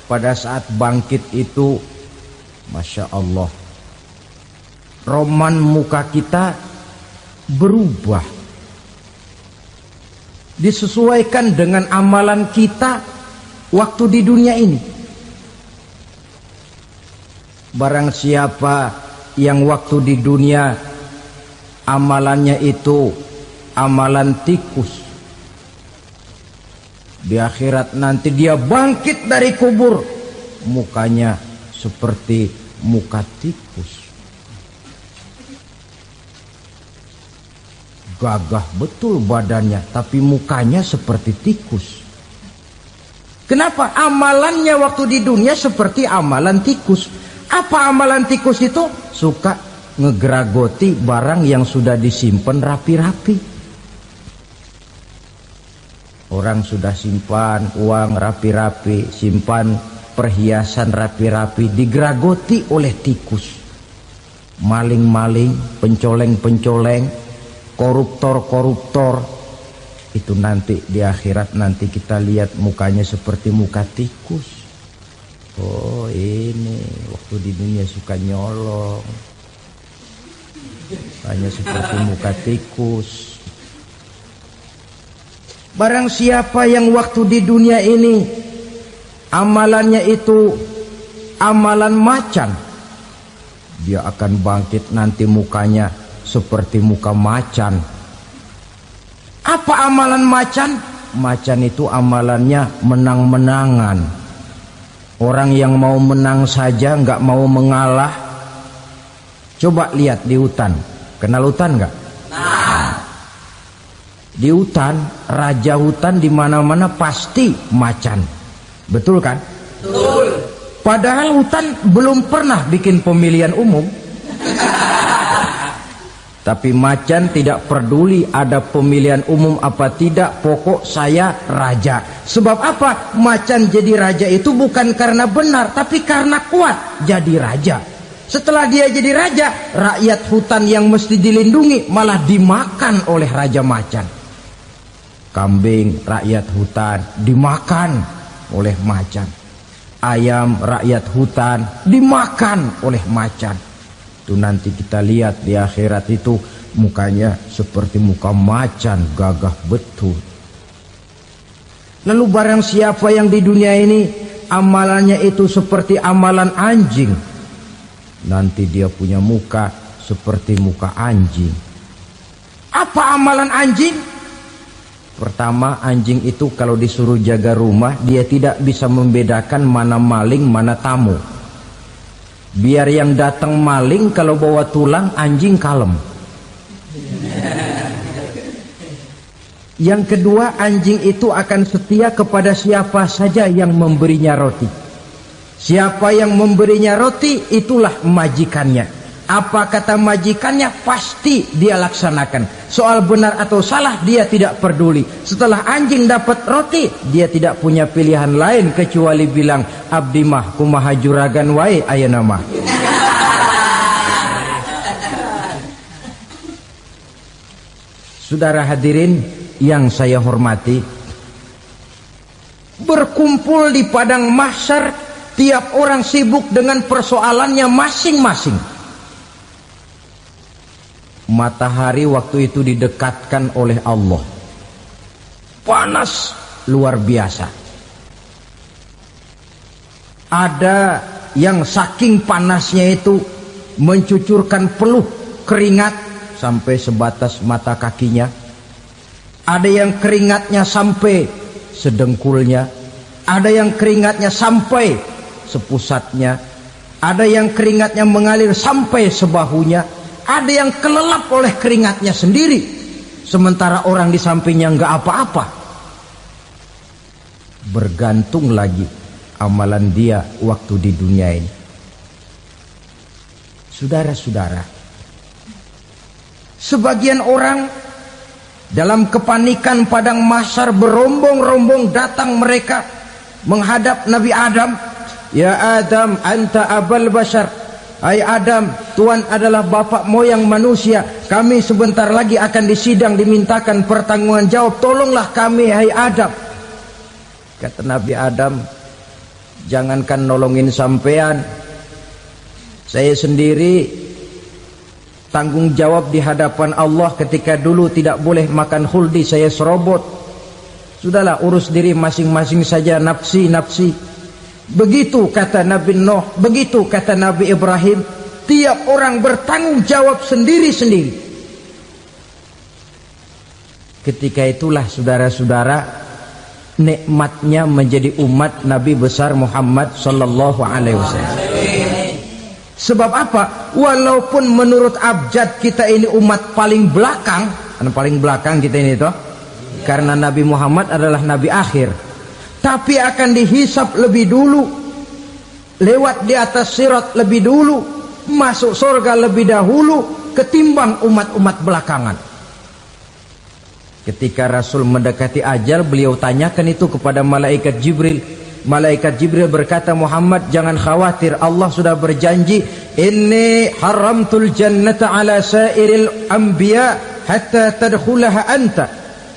pada saat bangkit itu, Masya Allah, roman muka kita berubah, disesuaikan dengan amalan kita waktu di dunia ini. Barang siapa yang waktu di dunia amalannya itu amalan tikus, di akhirat nanti dia bangkit dari kubur, mukanya seperti muka tikus. Gagah betul badannya, tapi mukanya seperti tikus. Kenapa? Amalannya waktu di dunia seperti amalan tikus. Apa amalan tikus itu? Suka ngegeragoti barang yang sudah disimpan rapi-rapi. Orang sudah simpan uang rapi-rapi, simpan perhiasan rapi-rapi, digeragoti oleh tikus. maling-maling, pencoleng-pencoleng, koruptor-koruptor, itu nanti di akhirat nanti kita lihat mukanya seperti muka tikus. Oh ini waktu di dunia suka nyolong, hanya seperti muka tikus. Barang siapa yang waktu di dunia ini amalannya itu amalan macan, dia akan bangkit nanti mukanya seperti muka macan. Apa amalan macan? Macan itu amalannya menang-menangan. Orang yang mau menang saja nggak mau mengalah. Coba lihat di hutan. Kenal hutan nggak? Nah. Di hutan, raja hutan di mana-mana pasti macan. Betul kan? Betul. Padahal hutan belum pernah bikin pemilihan umum. Tapi macan tidak peduli ada pemilihan umum apa tidak, pokok saya raja. Sebab apa? Macan jadi raja itu bukan karena benar, tapi karena kuat jadi raja. Setelah dia jadi raja, rakyat hutan yang mesti dilindungi malah dimakan oleh raja macan. Kambing rakyat hutan dimakan oleh macan. Ayam rakyat hutan dimakan oleh macan. Itu nanti kita lihat di akhirat itu mukanya seperti muka macan, gagah betul. Lalu barang siapa yang di dunia ini amalannya itu seperti amalan anjing, nanti dia punya muka seperti muka anjing. Apa amalan anjing? Pertama, anjing itu kalau disuruh jaga rumah, dia tidak bisa membedakan mana maling, mana tamu. Biar yang datang maling, kalau bawa tulang, anjing kalem. Yang kedua, anjing itu akan setia kepada siapa saja yang memberinya roti. Siapa yang memberinya roti, itulah majikannya. Apa kata majikannya, pasti dia laksanakan. Soal benar atau salah, dia tidak peduli. Setelah anjing dapat roti, dia tidak punya pilihan lain kecuali bilang, abdi mah kumaha juragan wae ayeuna mah. Saudara hadirin yang saya hormati, berkumpul di padang mahsyar, tiap orang sibuk dengan persoalannya masing-masing. Matahari waktu itu didekatkan oleh Allah, panas luar biasa. Ada yang saking panasnya itu mencucurkan peluh keringat sampai sebatas mata kakinya. Ada yang keringatnya sampai sedengkulnya. Ada yang keringatnya sampai sepusatnya. Ada yang keringatnya mengalir sampai sebahunya. Ada yang kelelap oleh keringatnya sendiri, sementara orang di sampingnya nggak apa-apa. Bergantung lagi amalan dia waktu di dunia ini. Saudara-saudara, sebagian orang dalam kepanikan padang mahsyar berombong-rombong datang mereka menghadap Nabi Adam. Ya Adam, anta abal bashar. Hai Adam, Tuhan adalah bapak moyang manusia. Kami sebentar lagi akan disidang, dimintakan pertanggungan jawab. Tolonglah kami, hai Adam. Kata Nabi Adam, jangankan nolongin sampean, saya sendiri tanggung jawab di hadapan Allah. Ketika dulu tidak boleh makan khuldi, saya serobot. Sudahlah, urus diri masing-masing saja, nafsi. Begitu kata Nabi Nuh, begitu kata Nabi Ibrahim. Tiap orang bertanggung jawab sendiri-sendiri. Ketika itulah saudara-saudara, nikmatnya menjadi umat Nabi besar Muhammad sallallahu alaihi wasallam. Sebab apa? Walaupun menurut abjad kita ini umat paling belakang, paling belakang kita ini toh, karena Nabi Muhammad adalah Nabi akhir. Tapi akan dihisap lebih dulu, lewat di atas sirat lebih dulu, masuk surga lebih dahulu ketimbang umat-umat belakangan. Ketika Rasul mendekati ajal, beliau tanyakan itu kepada malaikat Jibril. Malaikat Jibril berkata, Muhammad jangan khawatir, Allah sudah berjanji inni haramtul jannata ala sairil anbiya hatta tadkhulaha anta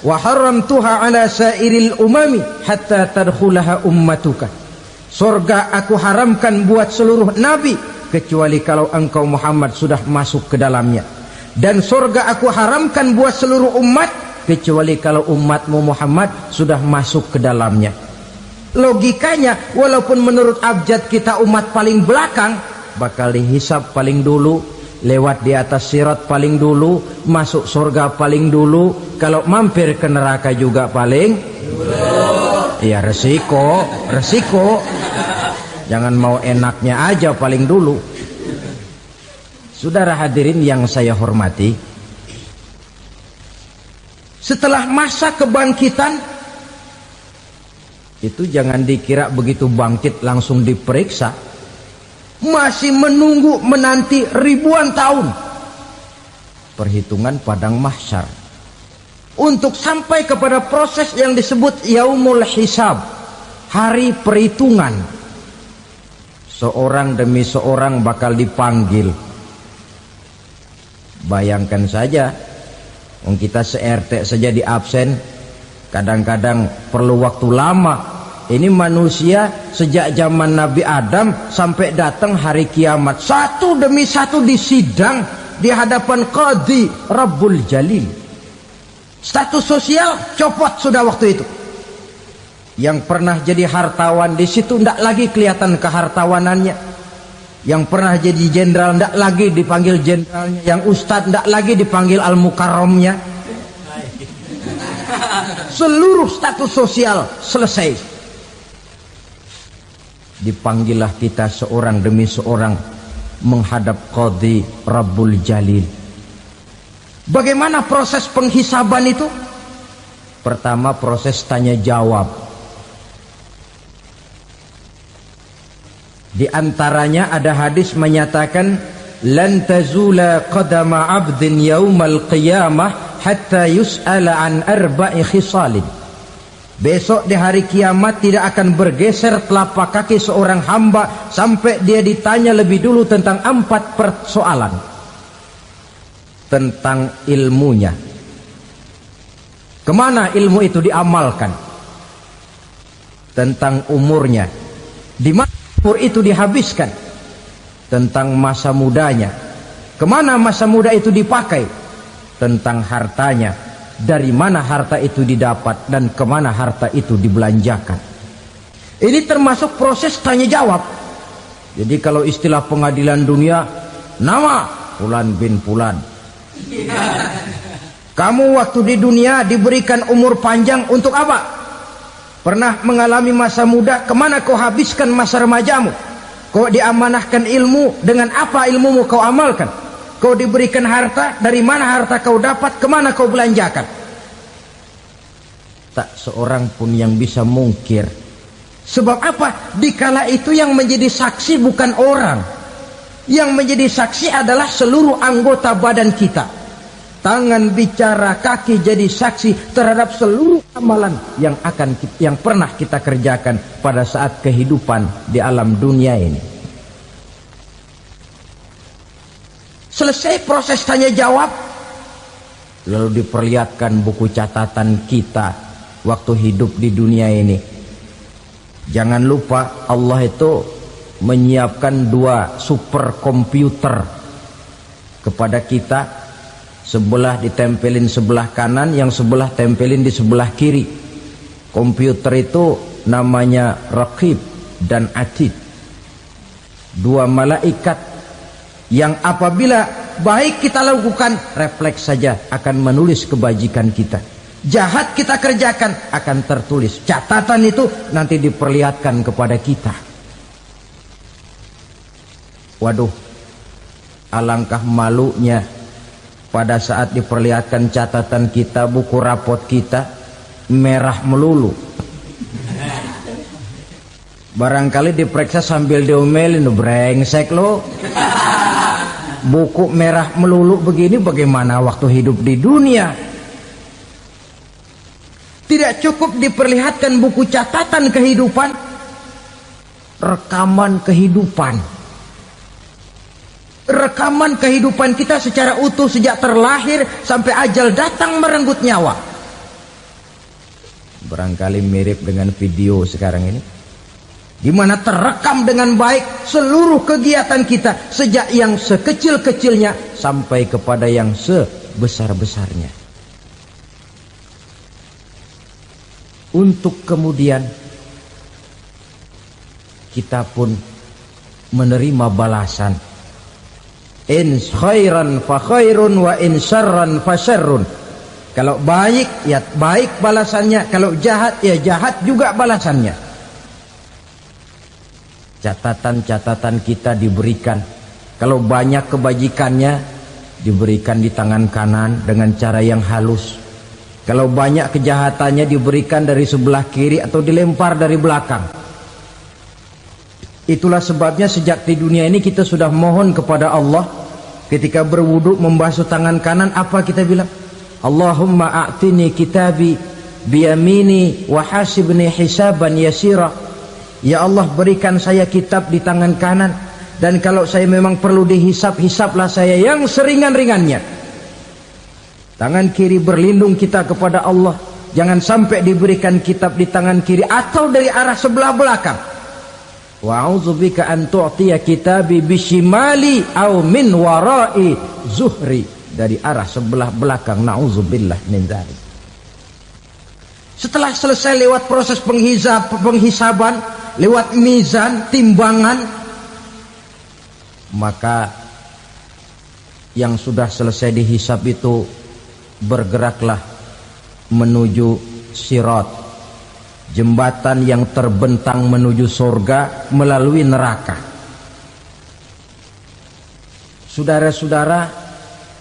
wa haramtuha ala sairil umami hatta tadkhulaha ummatuka. Surga aku haramkan buat seluruh nabi kecuali kalau engkau Muhammad sudah masuk ke dalamnya, dan surga aku haramkan buat seluruh umat kecuali kalau umatmu Muhammad sudah masuk ke dalamnya. Logikanya, walaupun menurut abjad kita umat paling belakang, bakal dihisab paling dulu, lewat di atas sirat paling dulu, masuk surga paling dulu, kalau mampir ke neraka juga paling dulu. Ya resiko. Jangan mau enaknya aja paling dulu. Saudara hadirin yang saya hormati, setelah masa kebangkitan itu jangan dikira begitu bangkit langsung diperiksa. Masih menunggu menanti ribuan tahun perhitungan padang mahsyar untuk sampai kepada proses yang disebut yaumul hisab, hari perhitungan. Seorang demi seorang bakal dipanggil. Bayangkan saja, kita se-RT saja di absen, kadang-kadang perlu waktu lama. Ini manusia sejak zaman Nabi Adam sampai datang hari kiamat, satu demi satu disidang di hadapan Qadhi Rabbul Jalil. Status sosial copot sudah waktu itu. Yang pernah jadi hartawan di situ tidak lagi kelihatan kehartawanannya. Yang pernah jadi jenderal tidak lagi dipanggil jenderalnya. Yang ustadz tidak lagi dipanggil al-mukarramnya. Seluruh status sosial selesai. Dipanggillah kita seorang demi seorang menghadap Qadhi Rabbul Jalil. Bagaimana proses penghisaban itu? Pertama, proses tanya jawab. Di antaranya ada hadis menyatakan, lan tazula qadama 'abdin yaumal qiyamah hatta yus'ala an arba'i khisalin. Besok di hari kiamat tidak akan bergeser telapak kaki seorang hamba sampai dia ditanya lebih dulu tentang 4 persoalan. Tentang ilmunya. Kemana ilmu itu diamalkan? Tentang umurnya. Di mana umur itu dihabiskan? Tentang masa mudanya. Kemana masa muda itu dipakai? Tentang hartanya. Dari mana harta itu didapat dan kemana harta itu dibelanjakan. Ini termasuk proses tanya jawab. Jadi kalau istilah pengadilan dunia, nama Fulan bin Fulan. Kamu waktu di dunia diberikan umur panjang untuk apa? Pernah mengalami masa muda, kemana kau habiskan masa remajamu? Kau diamanahkan ilmu, dengan apa ilmumu kau amalkan? Kau diberikan harta, dari mana harta kau dapat, kemana kau belanjakan? Tak seorang pun yang bisa mungkir. Sebab apa? Dikala itu yang menjadi saksi bukan orang. Yang menjadi saksi adalah seluruh anggota badan kita. Tangan bicara, kaki jadi saksi terhadap seluruh amalan yang pernah kita kerjakan pada saat kehidupan di alam dunia ini. Selesai proses tanya jawab, lalu diperlihatkan buku catatan kita waktu hidup di dunia ini. Jangan lupa Allah itu menyiapkan 2 superkomputer kepada kita. Sebelah ditempelin sebelah kanan, yang sebelah tempelin di sebelah kiri. Komputer itu namanya Raqib dan Atid. 2 malaikat yang apabila baik kita lakukan, refleks saja akan menulis kebajikan kita. Jahat kita kerjakan, akan tertulis. Catatan itu nanti diperlihatkan kepada kita. Waduh, alangkah malunya pada saat diperlihatkan catatan kita, buku rapot kita merah melulu. Barangkali diperiksa sambil diomelin, brengsek lo. Buku merah melulu begini, bagaimana waktu hidup di dunia? Tidak cukup diperlihatkan buku catatan kehidupan, rekaman kehidupan. rekaman kehidupan kita secara utuh sejak terlahir sampai ajal datang merenggut nyawa. Barangkali mirip dengan video sekarang ini, di mana terekam dengan baik seluruh kegiatan kita sejak yang sekecil-kecilnya sampai kepada yang sebesar-besarnya. Untuk kemudian kita pun menerima balasan. In khairan fa khairun wa in syarran fa syarrun. Kalau baik ya baik balasannya, kalau jahat ya jahat juga balasannya. Catatan-catatan kita diberikan. Kalau banyak kebajikannya diberikan di tangan kanan dengan cara yang halus. Kalau banyak kejahatannya diberikan dari sebelah kiri atau dilempar dari belakang. Itulah sebabnya sejak di dunia ini kita sudah mohon kepada Allah. Ketika berwudu membasuh tangan kanan, apa kita bilang? Allahumma a'tini kitabi biyamini wa hasibni hisaban yasira. Ya Allah, berikan saya kitab di tangan kanan, dan kalau saya memang perlu dihisap, hisaplah saya yang seringan-ringannya. Tangan kiri berlindung kita kepada Allah, jangan sampai diberikan kitab di tangan kiri atau dari arah sebelah belakang. Wa a'udzubika an tu'tiya kitabi bishimali aw min wara'i zuhri, dari arah sebelah belakang. Na'udzubillah min dzalik. Setelah selesai lewat proses penghisaban, lewat mizan, timbangan, maka yang sudah selesai dihisab itu bergeraklah menuju sirat, jembatan yang terbentang menuju surga melalui neraka. Saudara-saudara,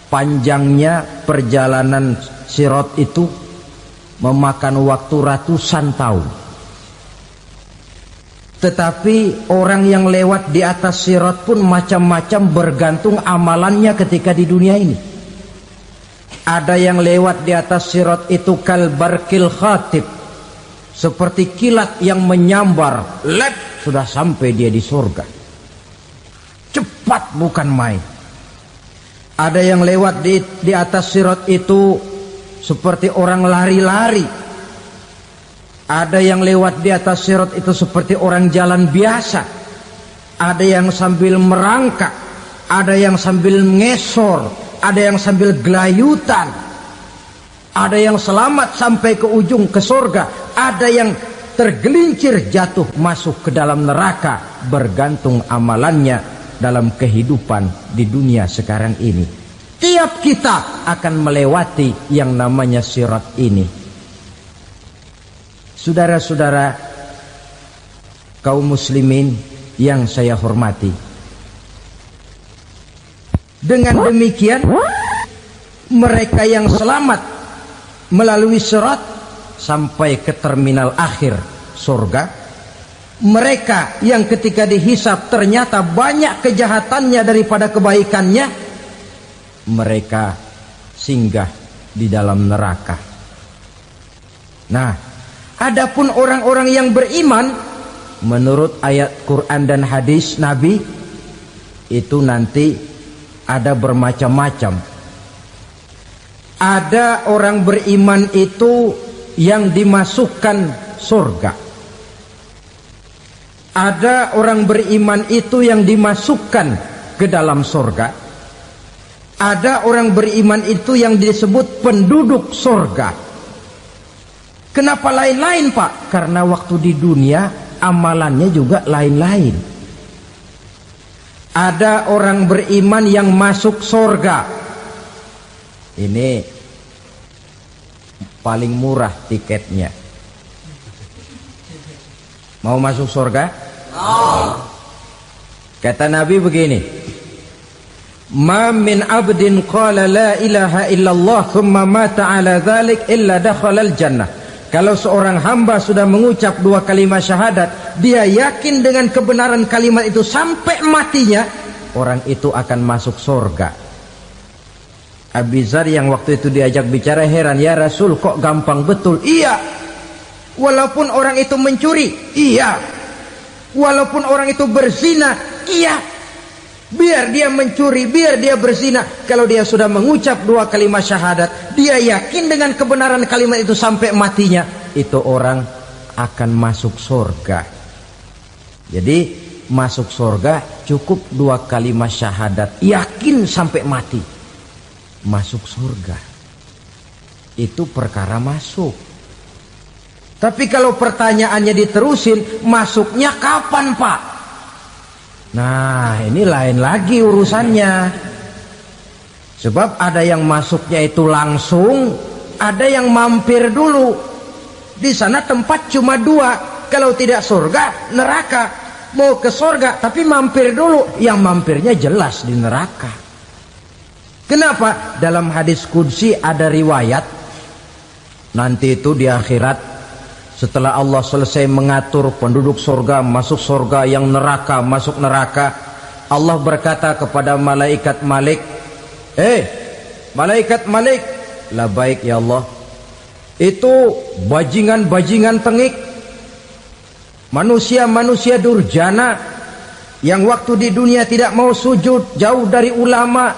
panjangnya perjalanan sirat itu memakan waktu ratusan tahun. Tetapi orang yang lewat di atas sirat pun macam-macam, bergantung amalannya ketika di dunia ini. Ada yang lewat di atas sirat itu kal barqil khatib, seperti kilat yang menyambar, lep, sudah sampai dia di surga. Cepat bukan main. Ada yang lewat di atas sirat itu seperti orang lari-lari. Ada yang lewat di atas sirat itu seperti orang jalan biasa. Ada yang sambil merangkak, ada yang sambil ngesor, ada yang sambil gelayutan, ada yang selamat sampai ke ujung ke surga, ada yang tergelincir jatuh masuk ke dalam neraka, bergantung amalannya dalam kehidupan di dunia sekarang ini. Tiap kita akan melewati yang namanya sirat ini. Saudara-saudara kaum muslimin yang saya hormati, dengan demikian mereka yang selamat melalui sirat sampai ke terminal akhir surga, mereka yang ketika dihisab ternyata banyak kejahatannya daripada kebaikannya, mereka singgah di dalam neraka. Nah, adapun orang-orang yang beriman menurut ayat Quran dan hadis Nabi itu nanti ada bermacam-macam. Ada orang beriman itu yang dimasukkan surga. Ada orang beriman itu yang dimasukkan ke dalam surga. Ada orang beriman itu yang disebut penduduk surga. Kenapa lain-lain, Pak? Karena waktu di dunia amalannya juga lain-lain. Ada orang beriman yang masuk surga. Ini paling murah tiketnya. Mau masuk surga? Kata Nabi begini, ma min abdin qala la ilaha illallah thumma mata ala dhalik illa dakhalal jannah. Kalau seorang hamba sudah mengucap dua kalimat syahadat, dia yakin dengan kebenaran kalimat itu sampai matinya, orang itu akan masuk surga. Abi Dzar yang waktu itu diajak bicara heran, ya Rasul kok gampang betul? Iya. Walaupun orang itu mencuri, iya. Walaupun orang itu berzina, iya. Biar dia mencuri, biar dia berzina, kalau dia sudah mengucap 2 kalimat syahadat, dia yakin dengan kebenaran kalimat itu sampai matinya, itu orang akan masuk surga. Jadi masuk surga cukup 2 kalimat syahadat, yakin sampai mati, masuk surga. Itu perkara masuk. Tapi kalau pertanyaannya diterusin, masuknya kapan, Pak? Nah, ini lain lagi urusannya. Sebab ada yang masuknya itu langsung, ada yang mampir dulu. Di sana tempat cuma 2. Kalau tidak surga, neraka. Mau ke surga, tapi mampir dulu. Yang mampirnya jelas di neraka. Kenapa? Dalam hadis qudsi ada riwayat, nanti itu di akhirat, setelah Allah selesai mengatur penduduk surga masuk surga, yang neraka masuk neraka, Allah berkata kepada malaikat Malik, malaikat Malik, labaik ya Allah, itu bajingan-bajingan tengik, manusia-manusia durjana yang waktu di dunia tidak mau sujud, jauh dari ulama,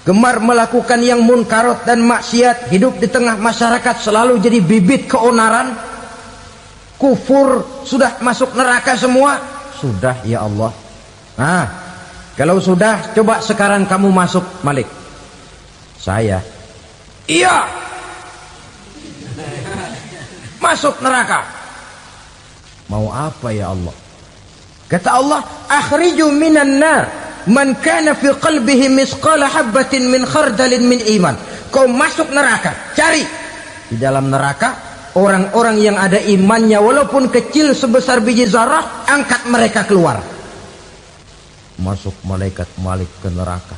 gemar melakukan yang munkarat dan maksiat, hidup di tengah masyarakat selalu jadi bibit keonaran, kufur, sudah masuk neraka semua. Sudah ya Allah. Nah, kalau sudah, coba sekarang kamu masuk, Malik. Saya, iya, masuk neraka. Mau apa ya Allah? Kata Allah, akhriju minan nar man kana fi qalbihi misqala habatin min khardalin min iman. Kau masuk neraka, cari di dalam neraka orang-orang yang ada imannya walaupun kecil sebesar biji zarah, angkat mereka keluar. Masuk malaikat Malik ke neraka,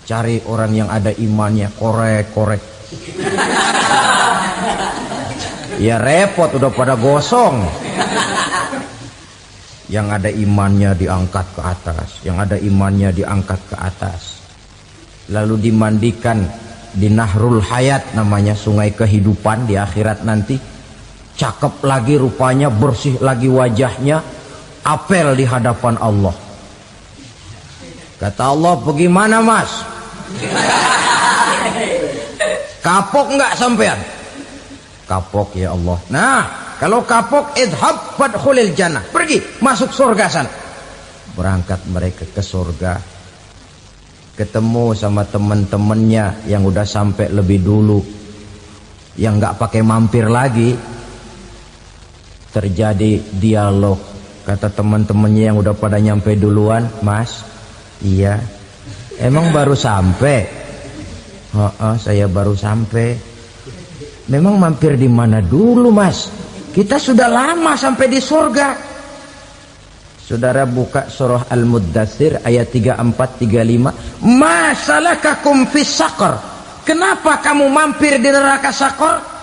cari orang yang ada imannya, korek-korek. Ya repot, udah pada gosong. Yang ada imannya diangkat ke atas, yang ada imannya diangkat ke atas, lalu dimandikan di Nahrul Hayat, namanya sungai kehidupan di akhirat nanti. Cakep lagi rupanya, bersih lagi wajahnya, apel di hadapan Allah. Kata Allah, bagaimana mas? Kapok nggak sampean? Kapok ya Allah. Nah, kalau kapok, idhab fadkhulil jannah, pergi masuk surga sana. Berangkat mereka ke surga, ketemu sama teman-temannya yang udah sampai lebih dulu, yang nggak pakai mampir lagi. Terjadi dialog. Kata teman-temannya yang udah pada nyampe duluan, mas, iya, emang baru sampai? Saya baru sampai. Memang mampir di mana dulu mas? Kita sudah lama sampai di surga. Saudara buka surah Al-Muddathir ayat 34-35. Ma salakakum fis saqar? Kenapa kamu mampir di neraka Saqar?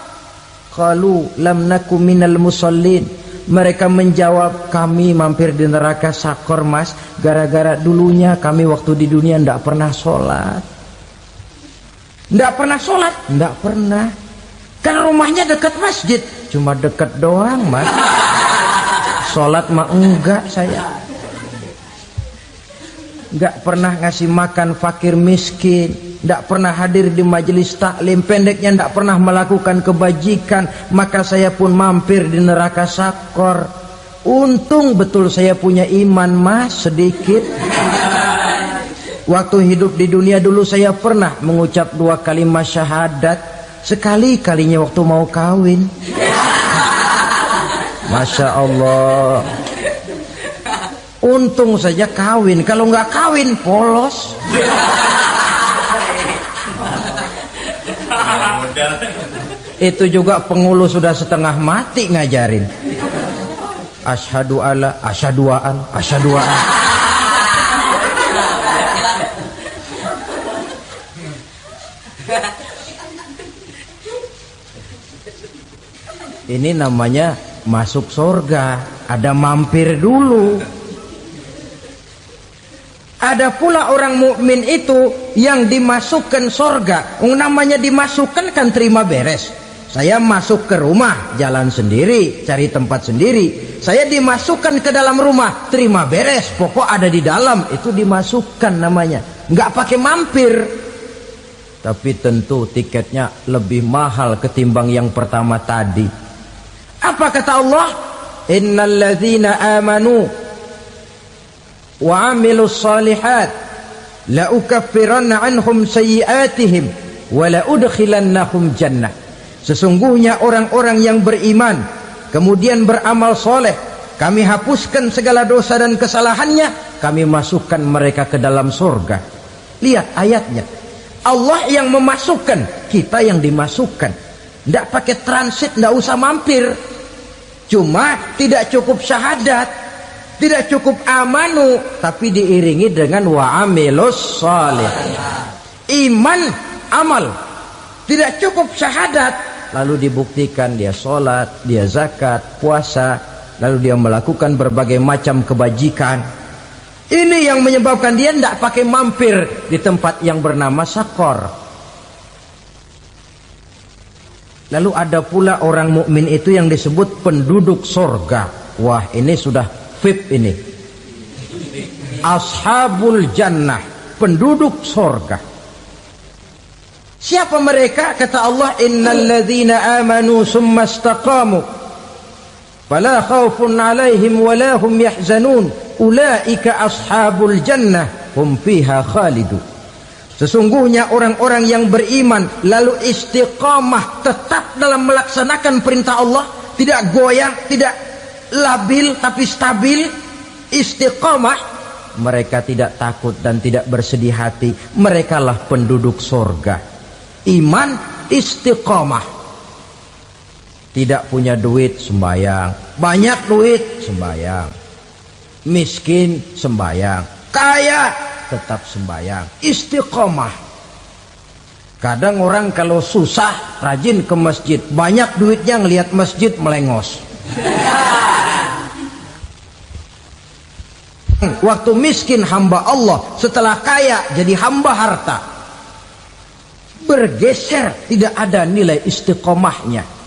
Qalu lam naku minal musallin. Mereka menjawab, kami mampir di neraka Saqar mas, gara-gara dulunya kami waktu di dunia ndak pernah sholat. Ndak pernah sholat? Ndak pernah. Kan rumahnya dekat masjid, cuma dekat doang mas. Sholat mah enggak saya. Nggak pernah ngasih makan fakir miskin, nggak pernah hadir di majelis taklim, pendeknya nggak pernah melakukan kebajikan, maka saya pun mampir di neraka Saqar. Untung betul saya punya iman mas, sedikit. Waktu hidup di dunia dulu saya pernah mengucap 2 kalimat syahadat, sekali-kalinya waktu mau kawin. Masya Allah. Untung saja kawin, kalau nggak kawin polos. Itu juga penghulu sudah setengah mati ngajarin. Asyhadu alla, asyaduaan, asyaduaan. Ini namanya masuk surga, ada mampir dulu. Ada pula orang mukmin itu yang dimasukkan surga. Namanya dimasukkan kan terima beres. Saya masuk ke rumah, jalan sendiri, cari tempat sendiri. Saya dimasukkan ke dalam rumah, terima beres, pokok ada di dalam, itu dimasukkan namanya. Nggak pakai mampir. Tapi tentu tiketnya lebih mahal ketimbang yang pertama tadi. Apa kata Allah? Innal ladzina amanu wa amilus salihat la ukaffiranna anhum sayyi'atihim wa la udkhilannahum jannah. Sesungguhnya orang-orang yang beriman kemudian beramal soleh, kami hapuskan segala dosa dan kesalahannya, kami masukkan mereka ke dalam surga. Lihat ayatnya, Allah yang memasukkan, kita yang dimasukkan. Tidak pakai transit, tidak usah mampir. Cuma tidak cukup syahadat, tidak cukup amanu, tapi diiringi dengan wa'amilus salih. Iman, amal. Tidak cukup syahadat, lalu dibuktikan dia sholat, dia zakat, puasa, lalu dia melakukan berbagai macam kebajikan. Ini yang menyebabkan dia tidak pakai mampir di tempat yang bernama sakor. Lalu ada pula orang mukmin itu yang disebut penduduk sorga. Wah, ini sudah VIP ini. Ashabul jannah, penduduk sorga. Siapa mereka? Kata Allah, innal ladzina amanu summa istaqamu fala khaufun alaihim wala hum yahzanun ulaika ashabul jannah hum fiha khalidun. Sesungguhnya orang-orang yang beriman lalu istiqamah, tetap dalam melaksanakan perintah Allah, tidak goyang, tidak labil tapi stabil, istiqamah, mereka tidak takut dan tidak bersedih hati. Merekalah penduduk surga. Iman, istiqamah. Tidak punya duit, sembayang. Banyak duit, sembayang. Miskin, sembayang. Kaya, tetap sembayang. Istiqamah. Kadang orang kalau susah rajin ke masjid, banyak duitnya ngelihat masjid melengos. Waktu miskin hamba Allah, setelah kaya jadi hamba harta. Bergeser, tidak ada nilai istiqomahnya.